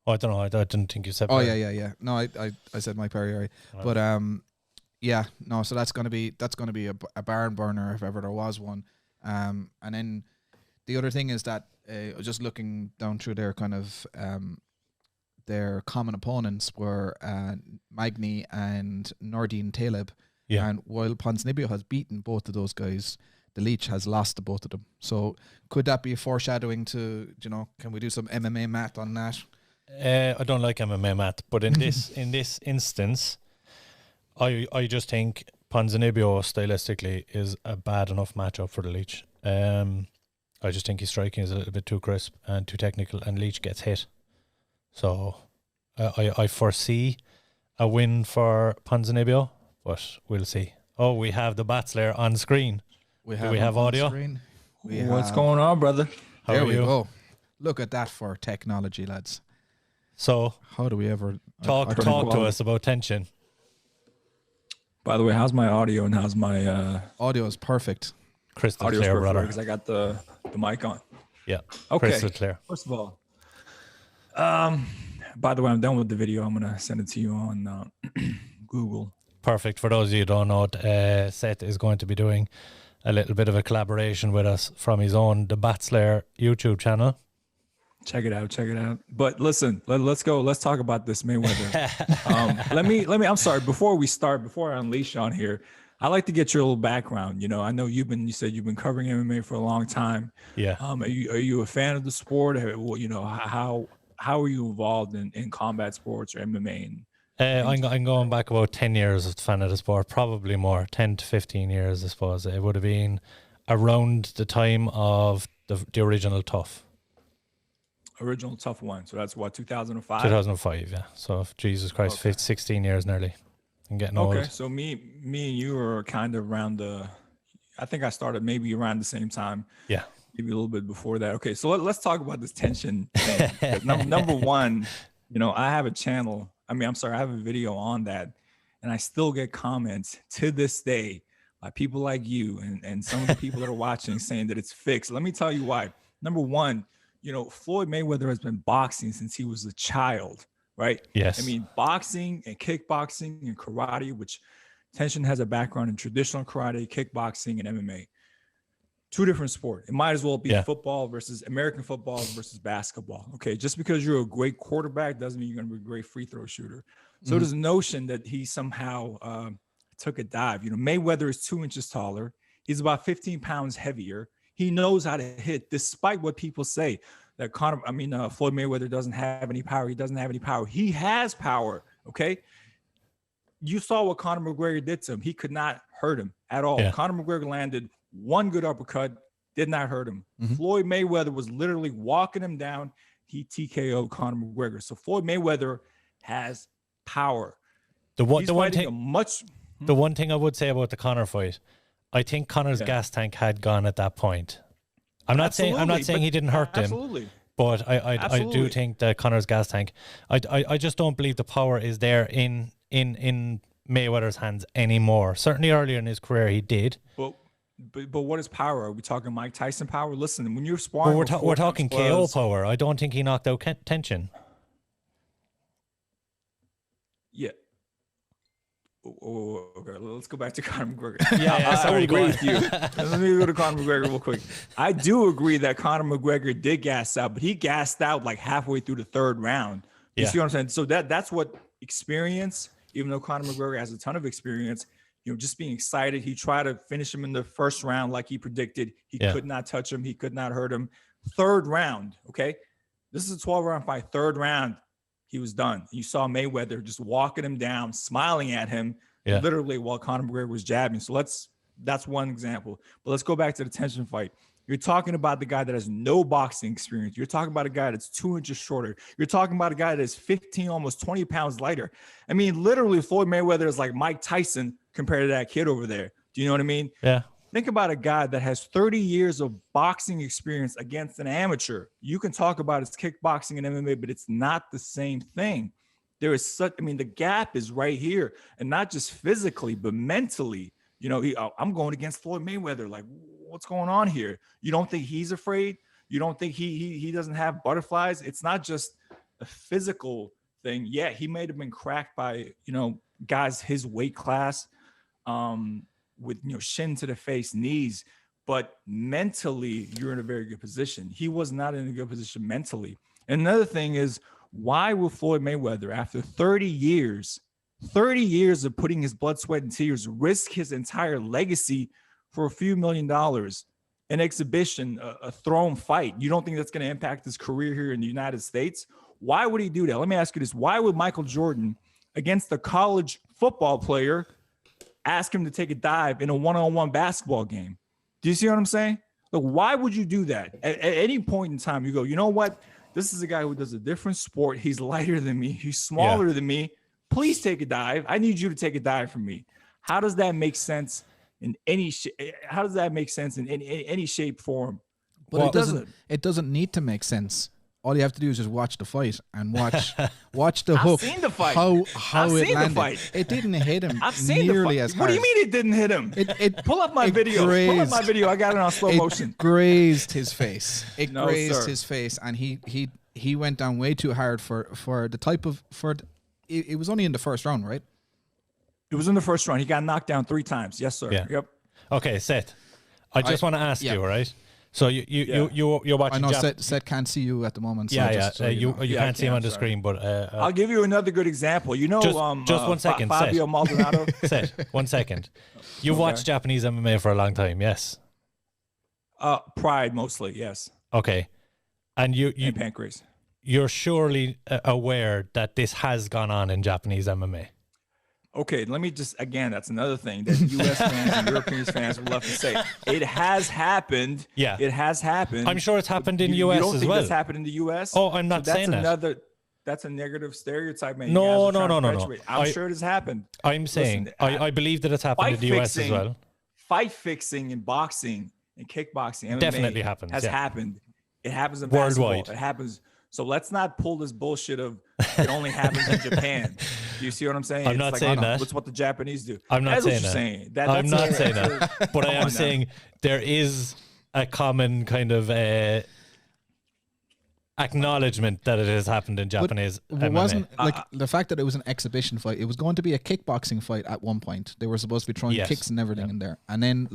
Oh, I don't know. I didn't think you said. Oh, Perry. yeah. No, I said Mike Perry, right. But yeah, no. So that's gonna be a barn burner if ever there was one. And then the other thing is that just looking down through their kind of their common opponents were Magny and Nordine Taleb. Yeah. And while Ponzinibbio has beaten both of those guys, the Leech has lost to both of them. So could that be a foreshadowing to, can we do some MMA math on that? I don't like MMA math, but in this instance, I just think Ponzinibbio stylistically is a bad enough matchup for the Leech. I just think his striking is a little bit too crisp and too technical, and Leech gets hit. So I foresee a win for Ponzinibbio, but we'll see. Oh, we have the Bachelor on screen. Do we have audio? What's going on, brother? How there are we you? go. Look at that for technology, lads. So how do we ever talk to us about tension? By the way, how's my audio and how's my audio is perfect. Crystal clear, brother. Because I got the mic on. Yeah. Okay. Crystal clear. First of all, by the way, I'm done with the video. I'm gonna send it to you on Google. Perfect. For those of you who don't know, Seth is going to be doing a little bit of a collaboration with us from his own The Bat Slayer YouTube channel. Check it out. But listen, let's go. Let's talk about this Mayweather. Let me. I'm sorry. Before I unleash on here, I like to get your little background. You know, I know you said you've been covering MMA for a long time. Yeah. Are you a fan of the sport? You know, how are you involved in combat sports or MMA? I'm going back about 10 years as a fan of the sport, probably more, 10 to 15 years, I suppose. It would have been around the time of the original Tough. Original Tough one. So that's what, 2005? 2005, yeah. So Jesus Christ, okay. 16 years nearly. I'm getting old. Okay, so me and you are kind of around I think I started maybe around the same time. Yeah. Maybe a little bit before that. Okay, so let's talk about this tension thing. Number one, you know, I have a channel. I have a video on that, and I still get comments to this day by people like you and some of the people that are watching saying that it's fixed. Let me tell you why. Number one, you know, Floyd Mayweather has been boxing since he was a child, right? Yes. I mean, boxing and kickboxing and karate, which Tension has a background in traditional karate, kickboxing, and MMA. Two different sports. It might as well be football versus American football versus basketball. Okay, just because you're a great quarterback doesn't mean you're going to be a great free throw shooter. So there's a notion that he somehow took a dive. You know, Mayweather is 2 inches taller. He's about 15 pounds heavier. He knows how to hit, despite what people say that Floyd Mayweather doesn't have any power. He doesn't have any power. He has power. Okay. You saw what Conor McGregor did to him. He could not hurt him at all. Yeah. Conor McGregor landed one good uppercut, did not hurt him. Floyd Mayweather was literally walking him down. He TKO'd Conor McGregor. So Floyd Mayweather has power. The one thing I would say about the Conor fight, I think Conor's gas tank had gone at that point. I'm not saying he didn't hurt him. But I do think that Conor's gas tank. I just don't believe the power is there in Mayweather's hands anymore. Certainly earlier in his career he did. But what is power? Are we talking Mike Tyson power? Listen, when you're sparring, we're talking KO power. I don't think he knocked out Tension. Yeah. Okay, let's go back to Conor McGregor. I agree with you. Let me go to Conor McGregor real quick. I do agree that Conor McGregor did gas out, but he gassed out like halfway through the third round. You see what I'm saying? So that's what experience, even though Conor McGregor has a ton of experience, you know, just being excited. He tried to finish him in the first round like he predicted. He could not touch him. He could not hurt him. Third round, okay? This is a 12-round fight. Third round, he was done. You saw Mayweather just walking him down, smiling at him, literally while Conor McGregor was jabbing. So that's one example. But let's go back to the Tension fight. You're talking about the guy that has no boxing experience. You're talking about a guy that's 2 inches shorter. You're talking about a guy that is 15, almost 20 pounds lighter. I mean, literally, Floyd Mayweather is like Mike Tyson compared to that kid over there. Do you know what I mean? Yeah. Think about a guy that has 30 years of boxing experience against an amateur. You can talk about his kickboxing and MMA, but it's not the same thing. There is the gap is right here, and not just physically, but mentally. You know, I'm going against Floyd Mayweather. Like, what's going on here? You don't think he's afraid? You don't think he doesn't have butterflies? It's not just a physical thing. Yeah, he may have been cracked by, you know, guys his weight class, with, you know, shin to the face, knees, but mentally you're in a very good position. He was not in a good position mentally. And another thing is, why will Floyd Mayweather, after 30 years of putting his blood, sweat, and tears, risk his entire legacy for a few $1 million, an exhibition, a thrown fight? You don't think that's going to impact his career here in the United States? Why would he do that? Let me ask you this. Why would Michael Jordan, against a college football player, ask him to take a dive in a one-on-one basketball game? Do you see what I'm saying? Look, why would you do that? At any point in time, you go, you know what? This is a guy who does a different sport. He's lighter than me. He's smaller than me. Please take a dive. I need you to take a dive from me. How does that make sense in any shape, form? But it doesn't need to make sense. All you have to do is just watch the fight and watch the hook. I've seen the fight. How I've it seen landed. the fight. It didn't hit him I've seen nearly the as fight. hard. What do you mean it didn't hit him? Pull up my video. Pull up my video. I got it on slow motion. It grazed his face. It No, grazed sir. his face, and he went down way too hard for the type of it was only in the first round, right? It was in the first round. He got knocked down 3 times. Yes, sir. Yeah. Yep. Okay, Seth. I just want to ask yeah. you, right? So you're watching. I know Seth can't see you at the moment. So Yeah, just, so you know. can't see him on the screen, but I'll give you another good example. You know, just 1 second, Fabio Maldonado. Seth, 1 second. You've watched Japanese MMA for a long time, yes? Pride mostly, yes. Okay, and And pancreas. you're surely aware that this has gone on in Japanese MMA. Okay, let me just, again, that's another thing that U.S. fans and European fans would love to say. It has happened. Yeah. It has happened. I'm sure it's happened in you US don't as think well. that's happened in the U.S.? Oh, I'm not saying that. That's a negative stereotype, man. No, You guys are trying to no. perpetuate. I'm sure it has happened. I'm saying Listen, I believe that it's happened in the US as well. Fight fixing in boxing and kickboxing, MMA Definitely happens, has yeah. happened. It happens in Worldwide. basketball. It happens. So let's not pull this bullshit of it only happens in Japan. Do you see what I'm saying? I'm not saying that. That's what the Japanese do. I'm not That's saying what you're that. saying. I'm not saying that. But I Come am on now. saying there is a common kind of acknowledgement that it has happened in Japanese It MMA. wasn't like the fact that it was an exhibition fight. It was going to be a kickboxing fight at one point. They were supposed to be throwing Yes. kicks and everything in there. And then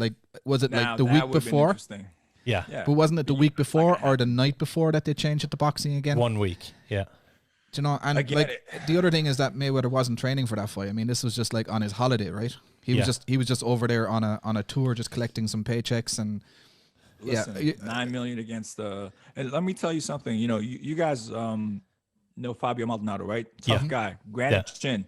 was it Now, like the that week would've been before? interesting. Yeah. Yeah. But wasn't it the week before or the night before that they changed it to boxing again? 1 week. Yeah. Do you know? And Again, like the other thing is that Mayweather wasn't training for that fight. I mean, this was just like on his holiday, right? He was just over there on a tour, just collecting some paychecks and. Listen, yeah, 9 million against and let me tell you something. You know, you guys know Fabio Maldonado, right? Tough guy, granite chin.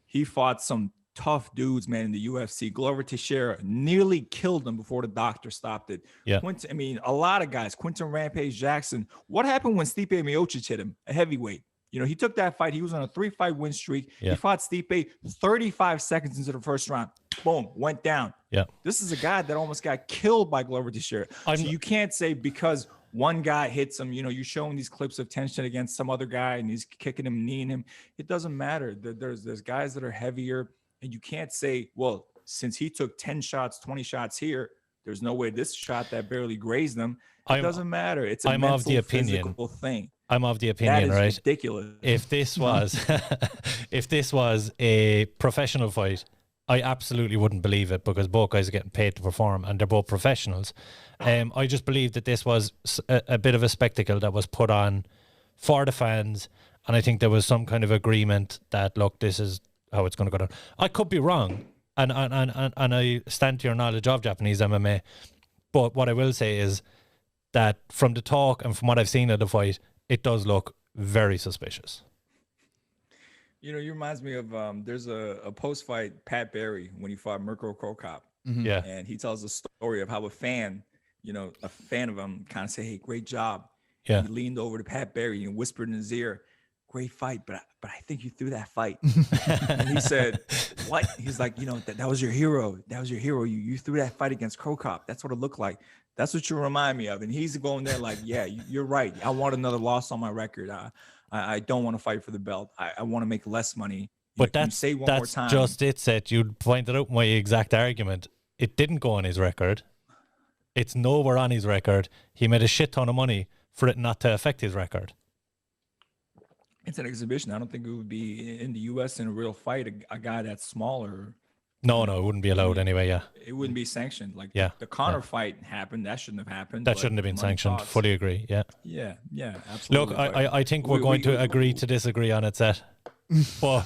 He fought some tough dudes, man, in the UFC. Glover Teixeira nearly killed him before the doctor stopped it. Yeah. I mean, a lot of guys. Quinton Rampage Jackson. What happened when Stipe Miocic hit him? A heavyweight. You know, he took that fight. He was on a 3-fight win streak. Yeah. He fought Stipe 35 seconds into the first round. Boom, went down. Yeah. This is a guy that almost got killed by Glover Teixeira. So you can't say because one guy hits him, you know, you're showing these clips of tension against some other guy and he's kicking him, kneeing him. It doesn't matter. There's guys that are heavier, and you can't say, well, since he took 10 shots, 20 shots here, there's no way this shot that barely grazed him. It doesn't matter. It's a mental, of the opinion, physical thing. I'm of the opinion, That is right? ridiculous. If this was if this was a professional fight, I absolutely wouldn't believe it because both guys are getting paid to perform and they're both professionals. I just believe that this was a bit of a spectacle that was put on for the fans, and I think there was some kind of agreement that, look, this is how it's going to go down. I could be wrong, and I stand to your knowledge of Japanese MMA, but what I will say is that from the talk and from what I've seen of the fight, it does look very suspicious. You know, it reminds me of there's a post-fight Pat Barry when he fought Mirko Krokop. Yeah. And he tells a story of how a fan of him kind of say, hey, great job. Yeah. And he leaned over to Pat Barry and whispered in his ear, great fight, but I think you threw that fight. And he said, what? He's like, you know, that was your hero. That was your hero. You threw that fight against Krokop. That's what it looked like. That's what you remind me of. And he's going there like, yeah, you're right. I want another loss on my record. I don't want to fight for the belt. I want to make less money. But that's just it, Seth. You pointed out my exact argument. It didn't go on his record. It's nowhere on his record. He made a shit ton of money for it not to affect his record. It's an exhibition. I don't think it would be in the U.S. in a real fight. A guy that's smaller. No, it wouldn't be allowed anyway. Yeah, it wouldn't be sanctioned. Like the Conor fight happened. That shouldn't have happened. That shouldn't have been sanctioned. Thoughts. Fully agree. Yeah. Yeah, absolutely. Look, I think we're going to agree to disagree on it, Seth. But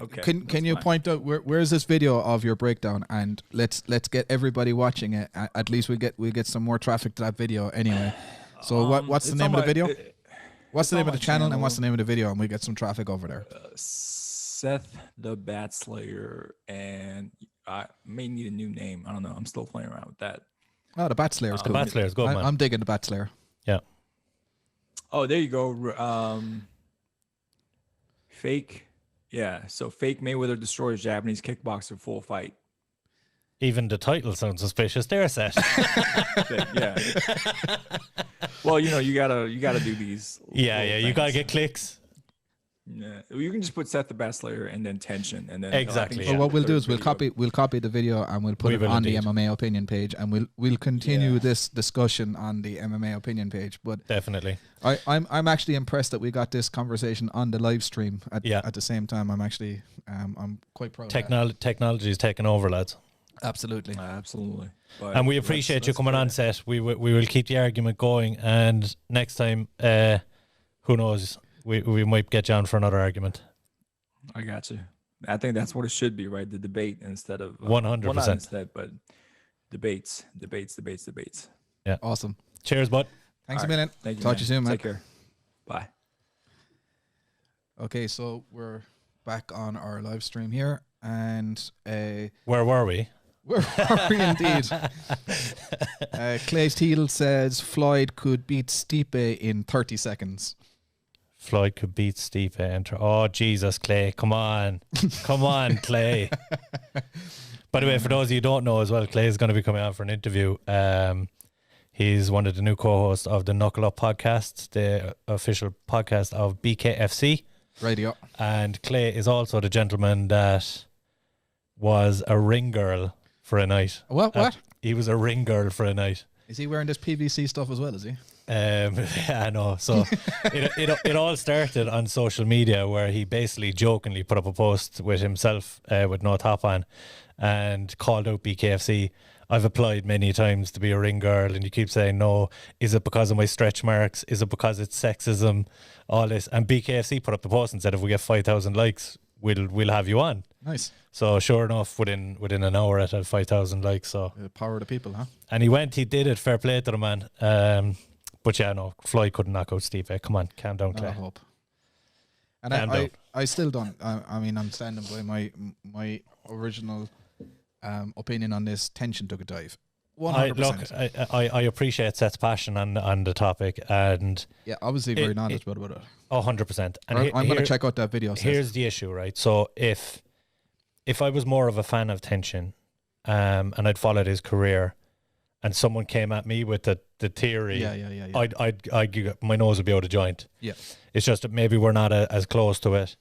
okay. Can you point out where's this video of your breakdown, and let's get everybody watching it. At least we get some more traffic to that video anyway. So what's the name of the video? What's the name of the channel and what's the name of the video, and we get some traffic over there. Seth the Bat Slayer, and I may need a new name. I don't know. I'm still playing around with that. Oh, the Bat Slayer is cool. The Bat Slayer is good, man. I'm digging the Bat Slayer. Yeah. Oh, there you go. Fake. Yeah. So fake Mayweather destroys Japanese kickboxer full fight. Even the title sounds suspicious. They're set. Yeah. Well, you gotta do these. Yeah. You gotta get clicks. Yeah, you can just put Seth the Best Slayer and then tension, and then Exactly. Well, what we'll do is we'll copy the video and we'll put it on the MMA opinion page, and we'll continue this discussion on the MMA opinion page. But definitely, I'm actually impressed that we got this conversation on the live stream at the same time. I'm actually I'm quite proud. Technology is taking over, lads. Absolutely. But and we appreciate you coming on, Seth. We will keep the argument going, and next time, who knows? We might get you on for another argument. I got you. I think that's what it should be, right? The debate instead of 100%. Well, not instead, but debates. Yeah, awesome. Cheers, bud. Thanks a million. Thank you. Talk to you soon, man. Take care. Bye. Okay, so we're back on our live stream here, and where were we? Where were we indeed? Clay Steele says Floyd could beat Stipe in 30 seconds. Floyd could beat Stipe. Enter. Oh, Jesus, Clay. Come on. Come on, Clay. By the way, for those of you who don't know as well, Clay is going to be coming on for an interview. He's one of the new co-hosts of the Knuckle Up podcast, the official podcast of BKFC. Radio. And Clay is also the gentleman that was a ring girl for a night. What? He was a ring girl for a night. Is he wearing this PVC stuff as well, is he? Yeah, I know. So it all started on social media where he basically jokingly put up a post with himself with no top on and called out BKFC. I've applied many times to be a ring girl and you keep saying no. Is it because of my stretch marks? Is it because it's sexism? All this. And BKFC put up the post and said if we get 5,000 likes, we'll have you on. Nice. So sure enough, within an hour it had 5,000 likes. So the power of the people, huh? And he did it. Fair play to the man. But yeah, no, Floyd couldn't knock out Stipe. Come on, calm down, Clay. I hope. And I still don't. I mean, I'm standing by my original opinion on this. Tension took a dive. 100%. I appreciate Seth's passion on the topic, and yeah, obviously very knowledgeable about it. 100%. And I'm going to check out that video. Here's the issue, right? So if I was more of a fan of Tension, and I'd followed his career, and someone came at me with the theory, I'd my nose would be out of joint. Yeah, it's just that maybe we're not as close to it,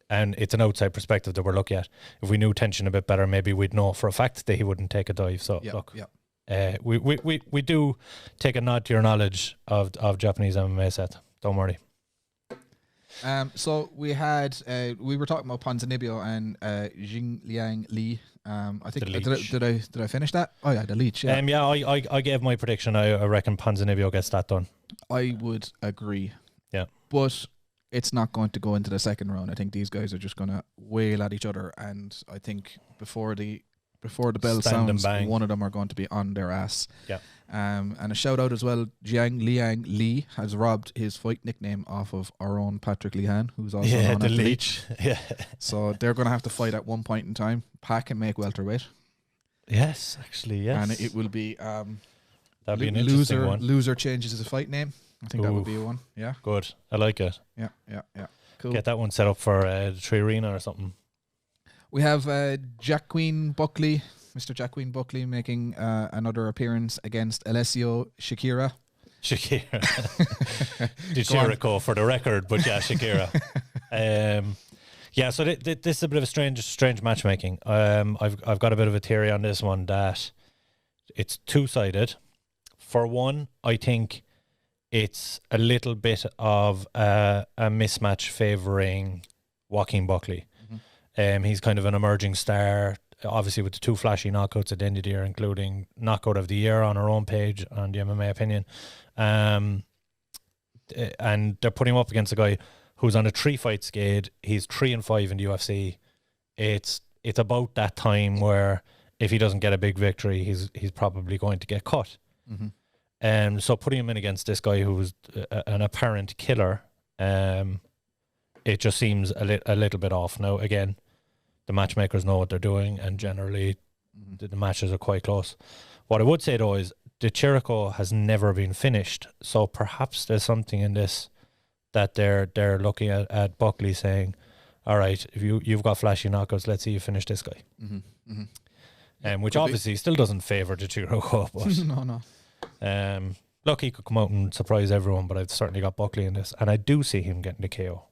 and it's an outside perspective that we're looking at. If we knew Tension a bit better, maybe we'd know for a fact that he wouldn't take a dive. So look, we do take a nod to your knowledge of Japanese MMA, Seth. Don't worry. So we were talking about Ponzinibbio and Jingliang Li. I think did I finish that? Oh yeah, the leech. Yeah. I gave my prediction. I reckon Ponzinibbio gets that done. I would agree. Yeah, but it's not going to go into the second round. I think these guys are just going to wail at each other, and I think before the bell sounds, one of them are going to be on their ass. Yeah. And a shout out as well, Jiang Liang Li has robbed his fight nickname off of our own Patrick Lihan, who's also known the as leech. Yeah. So they're going to have to fight at one point in time. Pac can make welterweight. Yes, actually, yes. And it will be that'd be an interesting one. Loser changes his fight name. I think that would be one. Yeah. Good. I like it. Yeah. Cool. Get that one set up for Tree Arena or something. We have Jacqueline Buckley, Mr. Jacqueline Buckley, making another appearance against Alessio Shakira. Jericho for the record, but yeah, Shakira. So this is a bit of a strange matchmaking. I've got a bit of a theory on this one that it's two-sided. For one, I think it's a little bit of a mismatch favouring Joaquin Buckley. He's kind of an emerging star, obviously with the two flashy knockouts at the end of the year, including knockout of the year on our own page on the MMA Opinion. And they're putting him up against a guy who's on a 3-fight skid. He's 3-5 in the UFC. It's about that time where if he doesn't get a big victory, he's probably going to get cut. So putting him in against this guy who's an apparent killer, it just seems a little bit off. Now, again, the matchmakers know what they're doing, and generally the matches are quite close. What I would say, though, is the Jericho has never been finished, so perhaps there's something in this that they're looking at Buckley saying, all right, if you've got flashy knockouts, let's see you finish this guy. which obviously still doesn't favour the Chiroko. But no. Look, he could come out and surprise everyone, but I've certainly got Buckley in this, and I do see him getting the KO.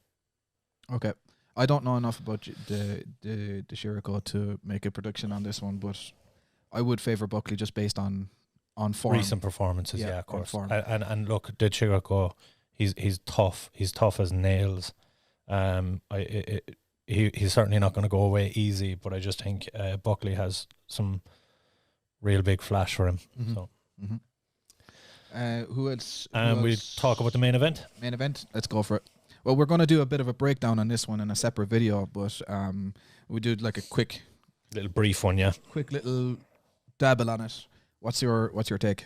Okay. I don't know enough about the Chiroko to make a prediction on this one, but I would favour Buckley just based on form. Recent performances, yeah, of course. Form. And look, the Chiroko, he's tough. He's tough as nails. He's certainly not going to go away easy, but I just think Buckley has some real big flash for him. So. Who else? We talk about the main event. Main event. Let's go for it. Well, we're going to do a bit of a breakdown on this one in a separate video, but we do like a quick little brief one, yeah. Quick little dabble on it. What's your take?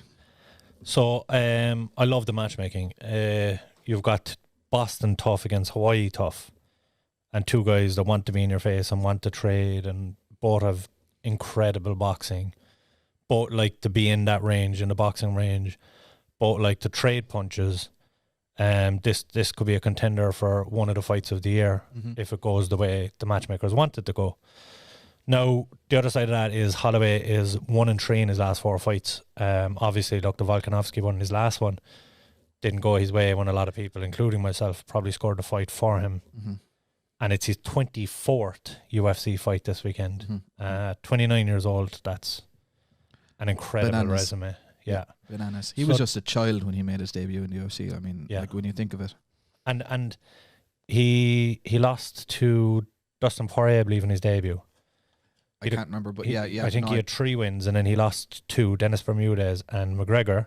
So I love the matchmaking. You've got Boston tough against Hawaii tough, and two guys that want to be in your face and want to trade, and both have incredible boxing. Both like to be in that range, in the boxing range. Both like to trade punches. This could be a contender for one of the fights of the year if it goes the way the matchmakers want it to go. Now, the other side of that is Holloway is 1-3 in his last 4 fights. Obviously, Dr. Volkanovski won his last one. Didn't go his way when a lot of people, including myself, probably scored the fight for him. And it's his 24th UFC fight this weekend. 29 years old. That's an incredible resume. Yeah. Bananas. He was just a child when he made his debut in the UFC. I mean, like when you think of it. And he lost to Dustin Poirier, I believe, in his debut. I can't remember, but yeah. I think he had 3 wins, and then he lost to Dennis Bermudez and McGregor,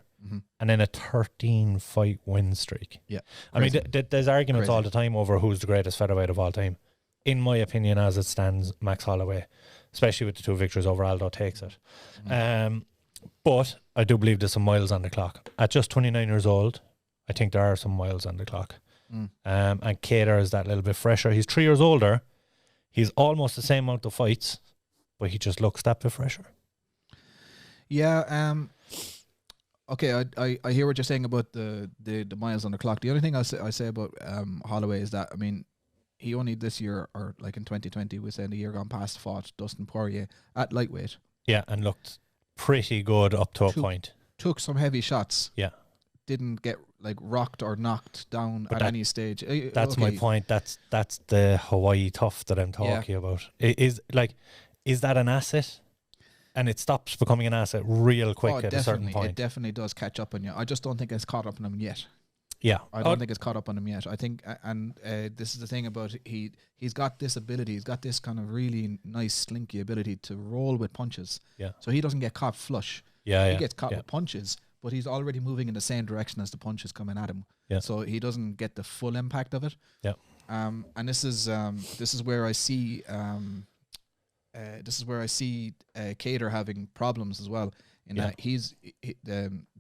and then a 13-fight win streak. Yeah. I mean, there's arguments all the time over who's the greatest featherweight of all time. In my opinion, as it stands, Max Holloway, especially with the 2 victories over Aldo, takes it. But I do believe there's some miles on the clock. At just 29 years old, I think there are some miles on the clock. And Kattar is that little bit fresher. He's 3 years older. He's almost the same amount of fights, but he just looks that bit fresher. Yeah. Okay, I hear what you're saying about the miles on the clock. The only thing I say about Holloway is that, I mean, he only this year, or like in 2020, we're saying the year gone past, fought Dustin Poirier at lightweight. Yeah, and looked pretty good up to a point. Took some heavy shots. Yeah. Didn't get like rocked or knocked down at any stage. That's my point. That's the Hawaii tough that I'm talking about. Is that an asset? And it stops becoming an asset real quick at a certain point. It definitely does catch up on you. I just don't think it's caught up on him yet. Yeah. I don't think it's caught up on him yet. I think, and this is the thing about he's got this ability. He's got this kind of really nice slinky ability to roll with punches. Yeah. So he doesn't get caught flush. Yeah. He gets caught with punches, but he's already moving in the same direction as the punches coming at him. Yeah. So he doesn't get the full impact of it. Yeah. And this is where I see Kattar having problems as well. In that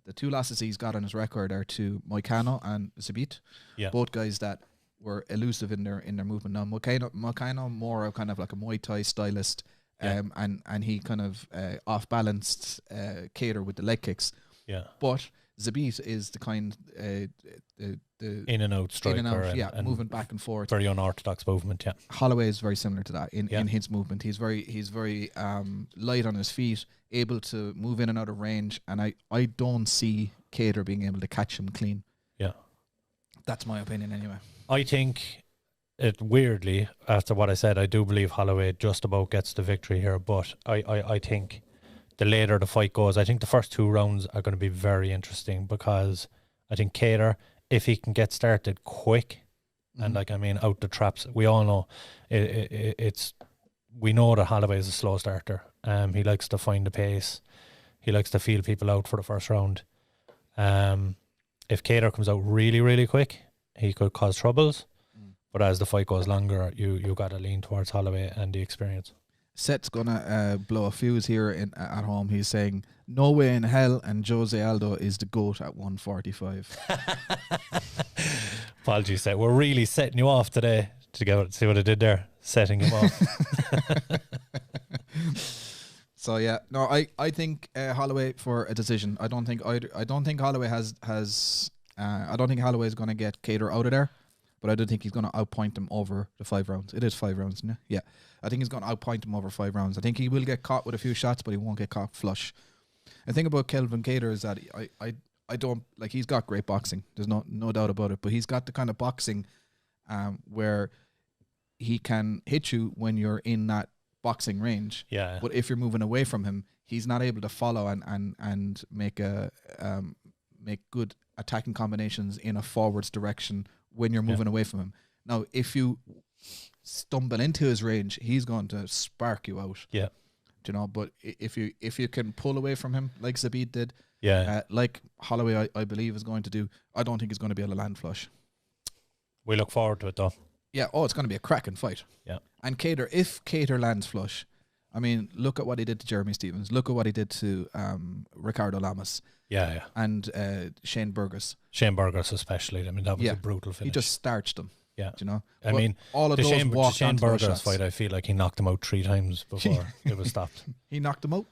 the 2 losses he's got on his record are to Moicano and Zabit. Yeah. Both guys that were elusive in their movement. Now Moicano more of kind of like a Muay Thai stylist, and he kind of off balanced Kattar with the leg kicks. Yeah. But Zabit is the kind the in and out striker, and moving back and forth. Very unorthodox movement. Yeah. Holloway is very similar to that in his movement. He's very light on his feet, able to move in and out of range, and I don't see Kattar being able to catch him clean. Yeah. That's my opinion anyway. I think it weirdly, after what I said, I do believe Holloway just about gets the victory here, but I think the later the fight goes, I think the first 2 rounds are going to be very interesting, because I think Kattar, if he can get started quick, and out the traps, we all know we know that Holloway is a slow starter. He likes to find the pace. He likes to feel people out for the first round. If Kattar comes out really, really quick, he could cause troubles. But as the fight goes longer, you got to lean towards Holloway and the experience. Seth's gonna blow a fuse here at home. He's saying, "No way in hell," and Jose Aldo is the GOAT at 145. Apologies, Seth. We're really setting you off today. See what I did there? Setting him off. So yeah, no, I think Holloway for a decision. I don't think Holloway has. I don't think Holloway is going to get Kattar out of there, but I don't think he's going to outpoint him over the 5 rounds. It is 5 rounds, isn't it? Yeah. I think he's going to outpoint him over 5 rounds. I think he will get caught with a few shots, but he won't get caught flush. The thing about Kelvin Kattar is that I don't like. He's got great boxing. There's no doubt about it. But he's got the kind of boxing where he can hit you when you're in that boxing range. Yeah. But if you're moving away from him, he's not able to follow and make good attacking combinations in a forwards direction when you're moving away from him. Now, if you stumble into his range, he's going to spark you out. Yeah. Do you know? But if you can pull away from him like Zabit did, like Holloway, I believe is going to do, I don't think he's going to be able to land flush. We look forward to it though. Yeah. Oh, it's going to be a cracking fight. Yeah. And Kattar, if Kattar lands flush, I mean, look at what he did to Jeremy Stephens. Look at what he did to Ricardo Lamas. Yeah. And Shane Burgos. Shane Burgos especially. I mean, that was a brutal finish. He just starched them. Yeah. Do you know? I mean, all of those walked Shane onto those Burgos shots. fight, I feel like he knocked him out 3 times before it was stopped. He knocked him out,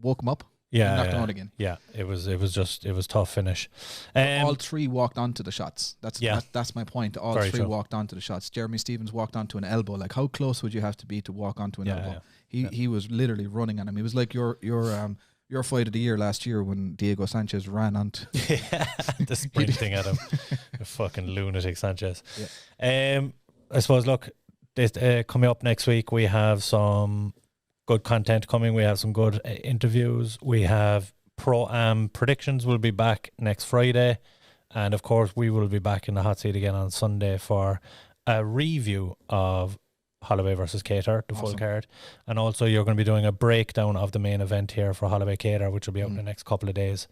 woke him up. Yeah, knocked him out again. Yeah, it was tough finish. All 3 walked onto the shots. That's my point. All Very 3 true. walked onto the shots. Jeremy Stephens walked onto an elbow. Like, how close would you have to be to walk onto an elbow? He was literally running on him. He was like your fight of the year last year when Diego Sanchez ran onto the sprinting at him. A fucking lunatic Sanchez. Yeah. I suppose, look, this, coming up next week, we have some good content coming. We have some good interviews. We have Pro-Am predictions. We'll be back next Friday. And, of course, we will be back in the hot seat again on Sunday for a review of Holloway versus Kattar, the full card. And also you're going to be doing a breakdown of the main event here for Holloway Kattar, which will be out in the next couple of days.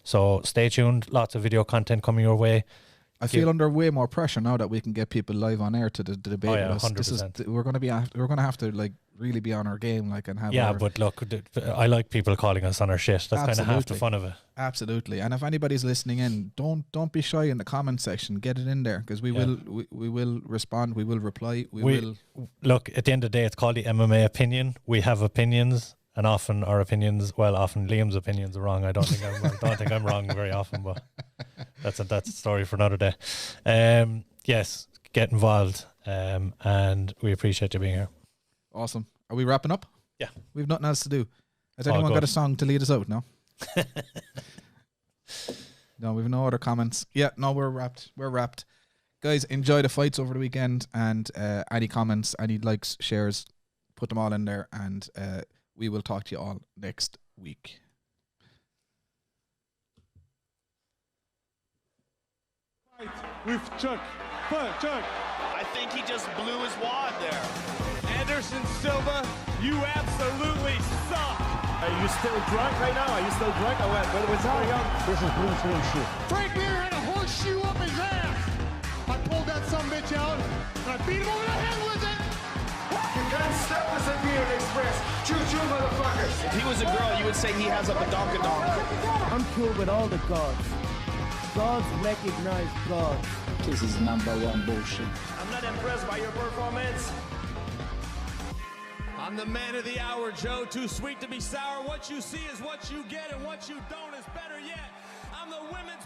So stay tuned. Lots of video content coming your way. I feel under way more pressure now that we can get people live on air to the debate with us. 100%. We're going to have to like really be on our game, like, and have. But look, I like people calling us on our shit. That's kind of half the fun of it. Absolutely. And if anybody's listening in, don't be shy in the comment section. Get it in there because we will respond. We will reply. We will look. At the end of the day, it's called the MMA opinion. We have opinions. And often our opinions, often Liam's opinions are wrong. I don't think I'm wrong very often, but that's a story for another day. Yes, get involved, and we appreciate you being here. Awesome. Are we wrapping up? Yeah, we've nothing else to do. Has anyone got a song to lead us out? No. No, we've no other comments. Yeah, no, we're wrapped. We're wrapped. Guys, enjoy the fights over the weekend, and any comments, any likes, shares, put them all in there, and we will talk to you all next week. With Chuck. Chuck. I think he just blew his wad there. Anderson Silva, you absolutely suck. Are you still drunk right now? Are you still drunk or what? What's going on? This is blue screen shit. Frank Mir had a horseshoe up his ass. I pulled that sumbitch out and I beat him over the head with it. You can't stop this American Express. Choo-choo, motherfuckers. If he was a girl, you would say he has a badonkadonk. I'm cool with all the gods. Gods recognize gods. This is #1 bullshit. I'm not impressed by your performance. I'm the man of the hour, Joe. Too sweet to be sour. What you see is what you get, and what you don't is better yet. I'm the women's